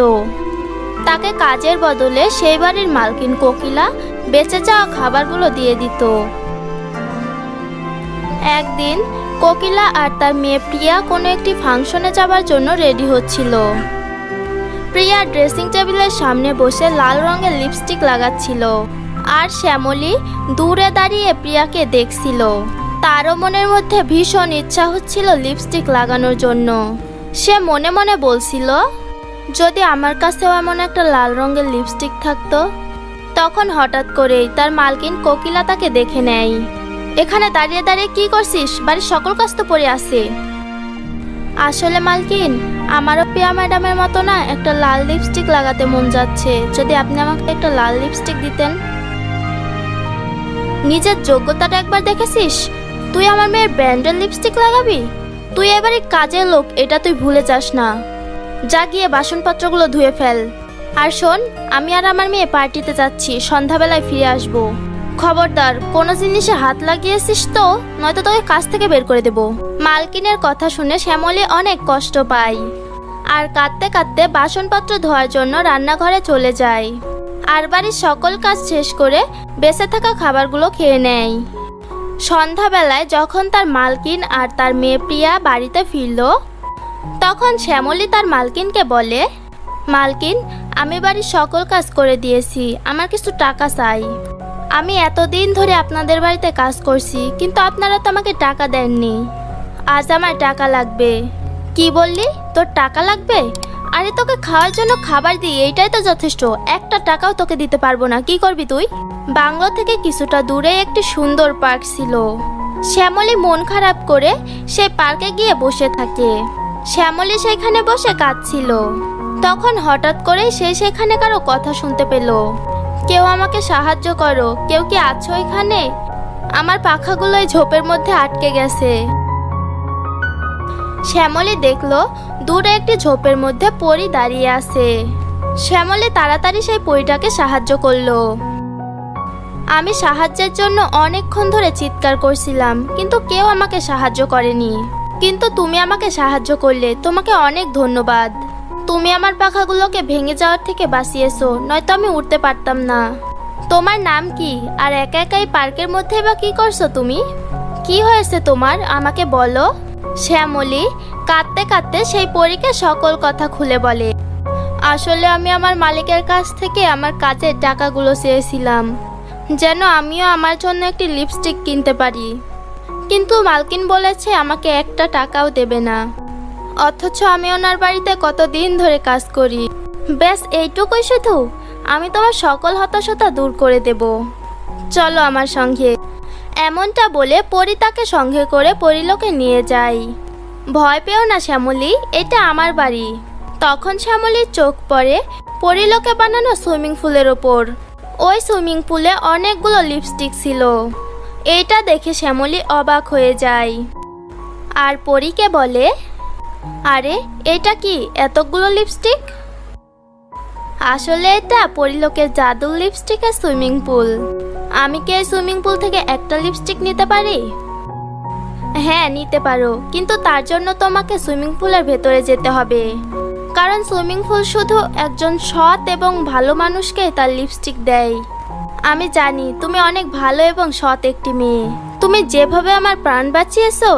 তাকে কাজের বদলে সেই বাড়ির মালকিন কোকিলা বেঁচে যাওয়া খাবারগুলো দিয়ে দিত। একদিন কোকিলা আর তার মেয়ে প্রিয়া কোনো একটি ফাংশনে যাবার জন্য রেডি হচ্ছিল। প্রিয়া ড্রেসিং টেবিলের সামনে বসে লাল রঙের লিপস্টিক লাগাচ্ছিল, আর শ্যামলী দূরে দাঁড়িয়ে প্রিয়াকে দেখছিল। তারও মনের মধ্যে ভীষণ ইচ্ছা হচ্ছিল লিপস্টিক লাগানোর জন্য। সে মনে মনে বলছিল, যদি আমার কাছেও এমন একটা লাল রঙের লিপস্টিক থাকতো। তখন হঠাৎ করেই তার মালকিন কোকিলা তাকে দেখে নেয়। এখানে দাঁড়িয়ে দাঁড়িয়ে কি করছিস? বাড়ির সকল কাজ তো পড়ে আছে। আসলে মালকিন, আমারও প্রিয়া ম্যাডামের মতো না একটা লাল লিপস্টিক লাগাতে মন যাচ্ছে। যদি আপনি আমাকে একটা লাল লিপস্টিক দিতেন। নিজের যোগ্যতাটা একবার দেখেছিস? তুই আমার মেয়ের ব্র্যান্ডের লিপস্টিক লাগাবি? তুই এবারে কাজের লোক, এটা তুই ভুলে যাস না। যা গিয়ে বাসনপত্রগুলো ধুয়ে ফেল। আর শোন, আমি আর আমার মেয়ে পার্টিতে যাচ্ছি, সন্ধ্যাবেলায় ফিরে আসবো। খবরদার কোনো জিনিসে হাত লাগিয়েছিস তো, নয়তো তোকে কাজ থেকে বের করে দেব। মালকিনের কথা শুনে শ্যামলী অনেক কষ্ট পায় আর কাঁদতে কাঁদতে বাসনপত্র ধোয়ার জন্য রান্নাঘরে চলে যায়। আর বাড়ির সকল কাজ শেষ করে বেঁচে থাকা খাবারগুলো খেয়ে নেয়। সন্ধ্যাবেলায় যখন তার মালকিন আর তার মেয়ে প্রিয়া বাড়িতে ফিরল, তখন শ্যামলী তার মালকিনকে বলে, মালকিন, আমি বাড়ির সকল কাজ করে দিয়েছি, আমার কিছু টাকা চাই। আমি এতদিন ধরে আপনাদের বাড়িতে কাজ করছি, কিন্তু আপনারা তো আমাকে টাকা দেননি। আজ আমার টাকা লাগবে। কি বললি? তোর টাকা লাগবে? আরে তোকে খাওয়ার জন্য খাবার দিই, এইটাই তো যথেষ্ট। একটা টাকাও তোকে দিতে পারবো না। কি করবি তুই? বাংলো থেকে কিছুটা দূরে একটি সুন্দর পার্ক ছিল। শ্যামলী মন খারাপ করে সেই পার্কে গিয়ে বসে থাকে। শ্যামলী সেখানে বসে কাঁদছিল। তখন হঠাৎ করে সে সেখানে কারো কথা শুনতে পেল। কেউ আমাকে সাহায্য করো, কেউ কি আছো এখানে? আমার পাখাগুলো এই ঝোপের মধ্যে আটকে গেছে। শ্যামলী দেখলো দূরে একটি ঝোপের মধ্যে পরী দাঁড়িয়ে আছে। শ্যামলী তাড়াতাড়ি সেই পরীটাকে সাহায্য করলো। আমি সাহায্যের জন্য অনেকক্ষণ ধরে চিৎকার করছিলাম, কিন্তু কেউ আমাকে সাহায্য করেনি। কিন্তু তুমি আমাকে সাহায্য করলে, তোমাকে অনেক ধন্যবাদ। তুমি আমার পাখাগুলোকে ভেঙে যাওয়ার থেকে বাঁচিয়েছো, নয়তো আমি উঠতে পারতাম না। তোমার নাম কি আর একা একাই পার্কের মধ্যে বা কি করছো তুমি? কি হয়েছে তোমার, আমাকে বলো। শ্যামলী কাঁদতে কাঁদতে সেই পরীকে সকল কথা খুলে বলে। আসলে আমি আমার মালিকের কাছ থেকে আমার কাজের টাকাগুলো চেয়েছিলাম, যেন আমিও আমার জন্য একটি লিপস্টিক কিনতে পারি। কিন্তু মালকিন বলেছে আমাকে একটা টাকাও দেবে না, অথচ আমি ওনার বাড়িতে কতদিন ধরে কাজ করি। ব্যাস এইটুকুই শুধু, আমি তোমার সকল হতাশতা দূর করে দেব। চলো আমার সঙ্গে। এমনটা বলে পরী তাকে সঙ্গে করে পরীলোকে নিয়ে যায়। ভয় পেও না শ্যামলী, এটা আমার বাড়ি। তখন শ্যামলীর চোখ পড়ে পরীলোকে বানানো সুইমিং পুলের ওপর। ওই সুইমিং পুলে অনেকগুলো লিপস্টিক ছিল। এইটা দেখে শ্যামলী অবাক হয়ে যায় আর পরীকে বলে, আরে এটা কি এতগুলো লিপস্টিক? আসলে এটা পরীলোকের জাদুর লিপস্টিকের সুইমিং পুল। আমি কি এই সুইমিং পুল থেকে একটা লিপস্টিক নিতে পারি? হ্যাঁ নিতে পারো, কিন্তু তার জন্য তোমাকে সুইমিং পুলের ভেতরে যেতে হবে, কারণ সুইমিং পুল শুধু একজন সৎ এবং ভালো মানুষকে তার লিপস্টিক দেয়। আমি জানি তুমি অনেক ভালো এবং সৎ একটি মেয়ে। তুমি যেভাবে আমার প্রাণ বাঁচিয়েছো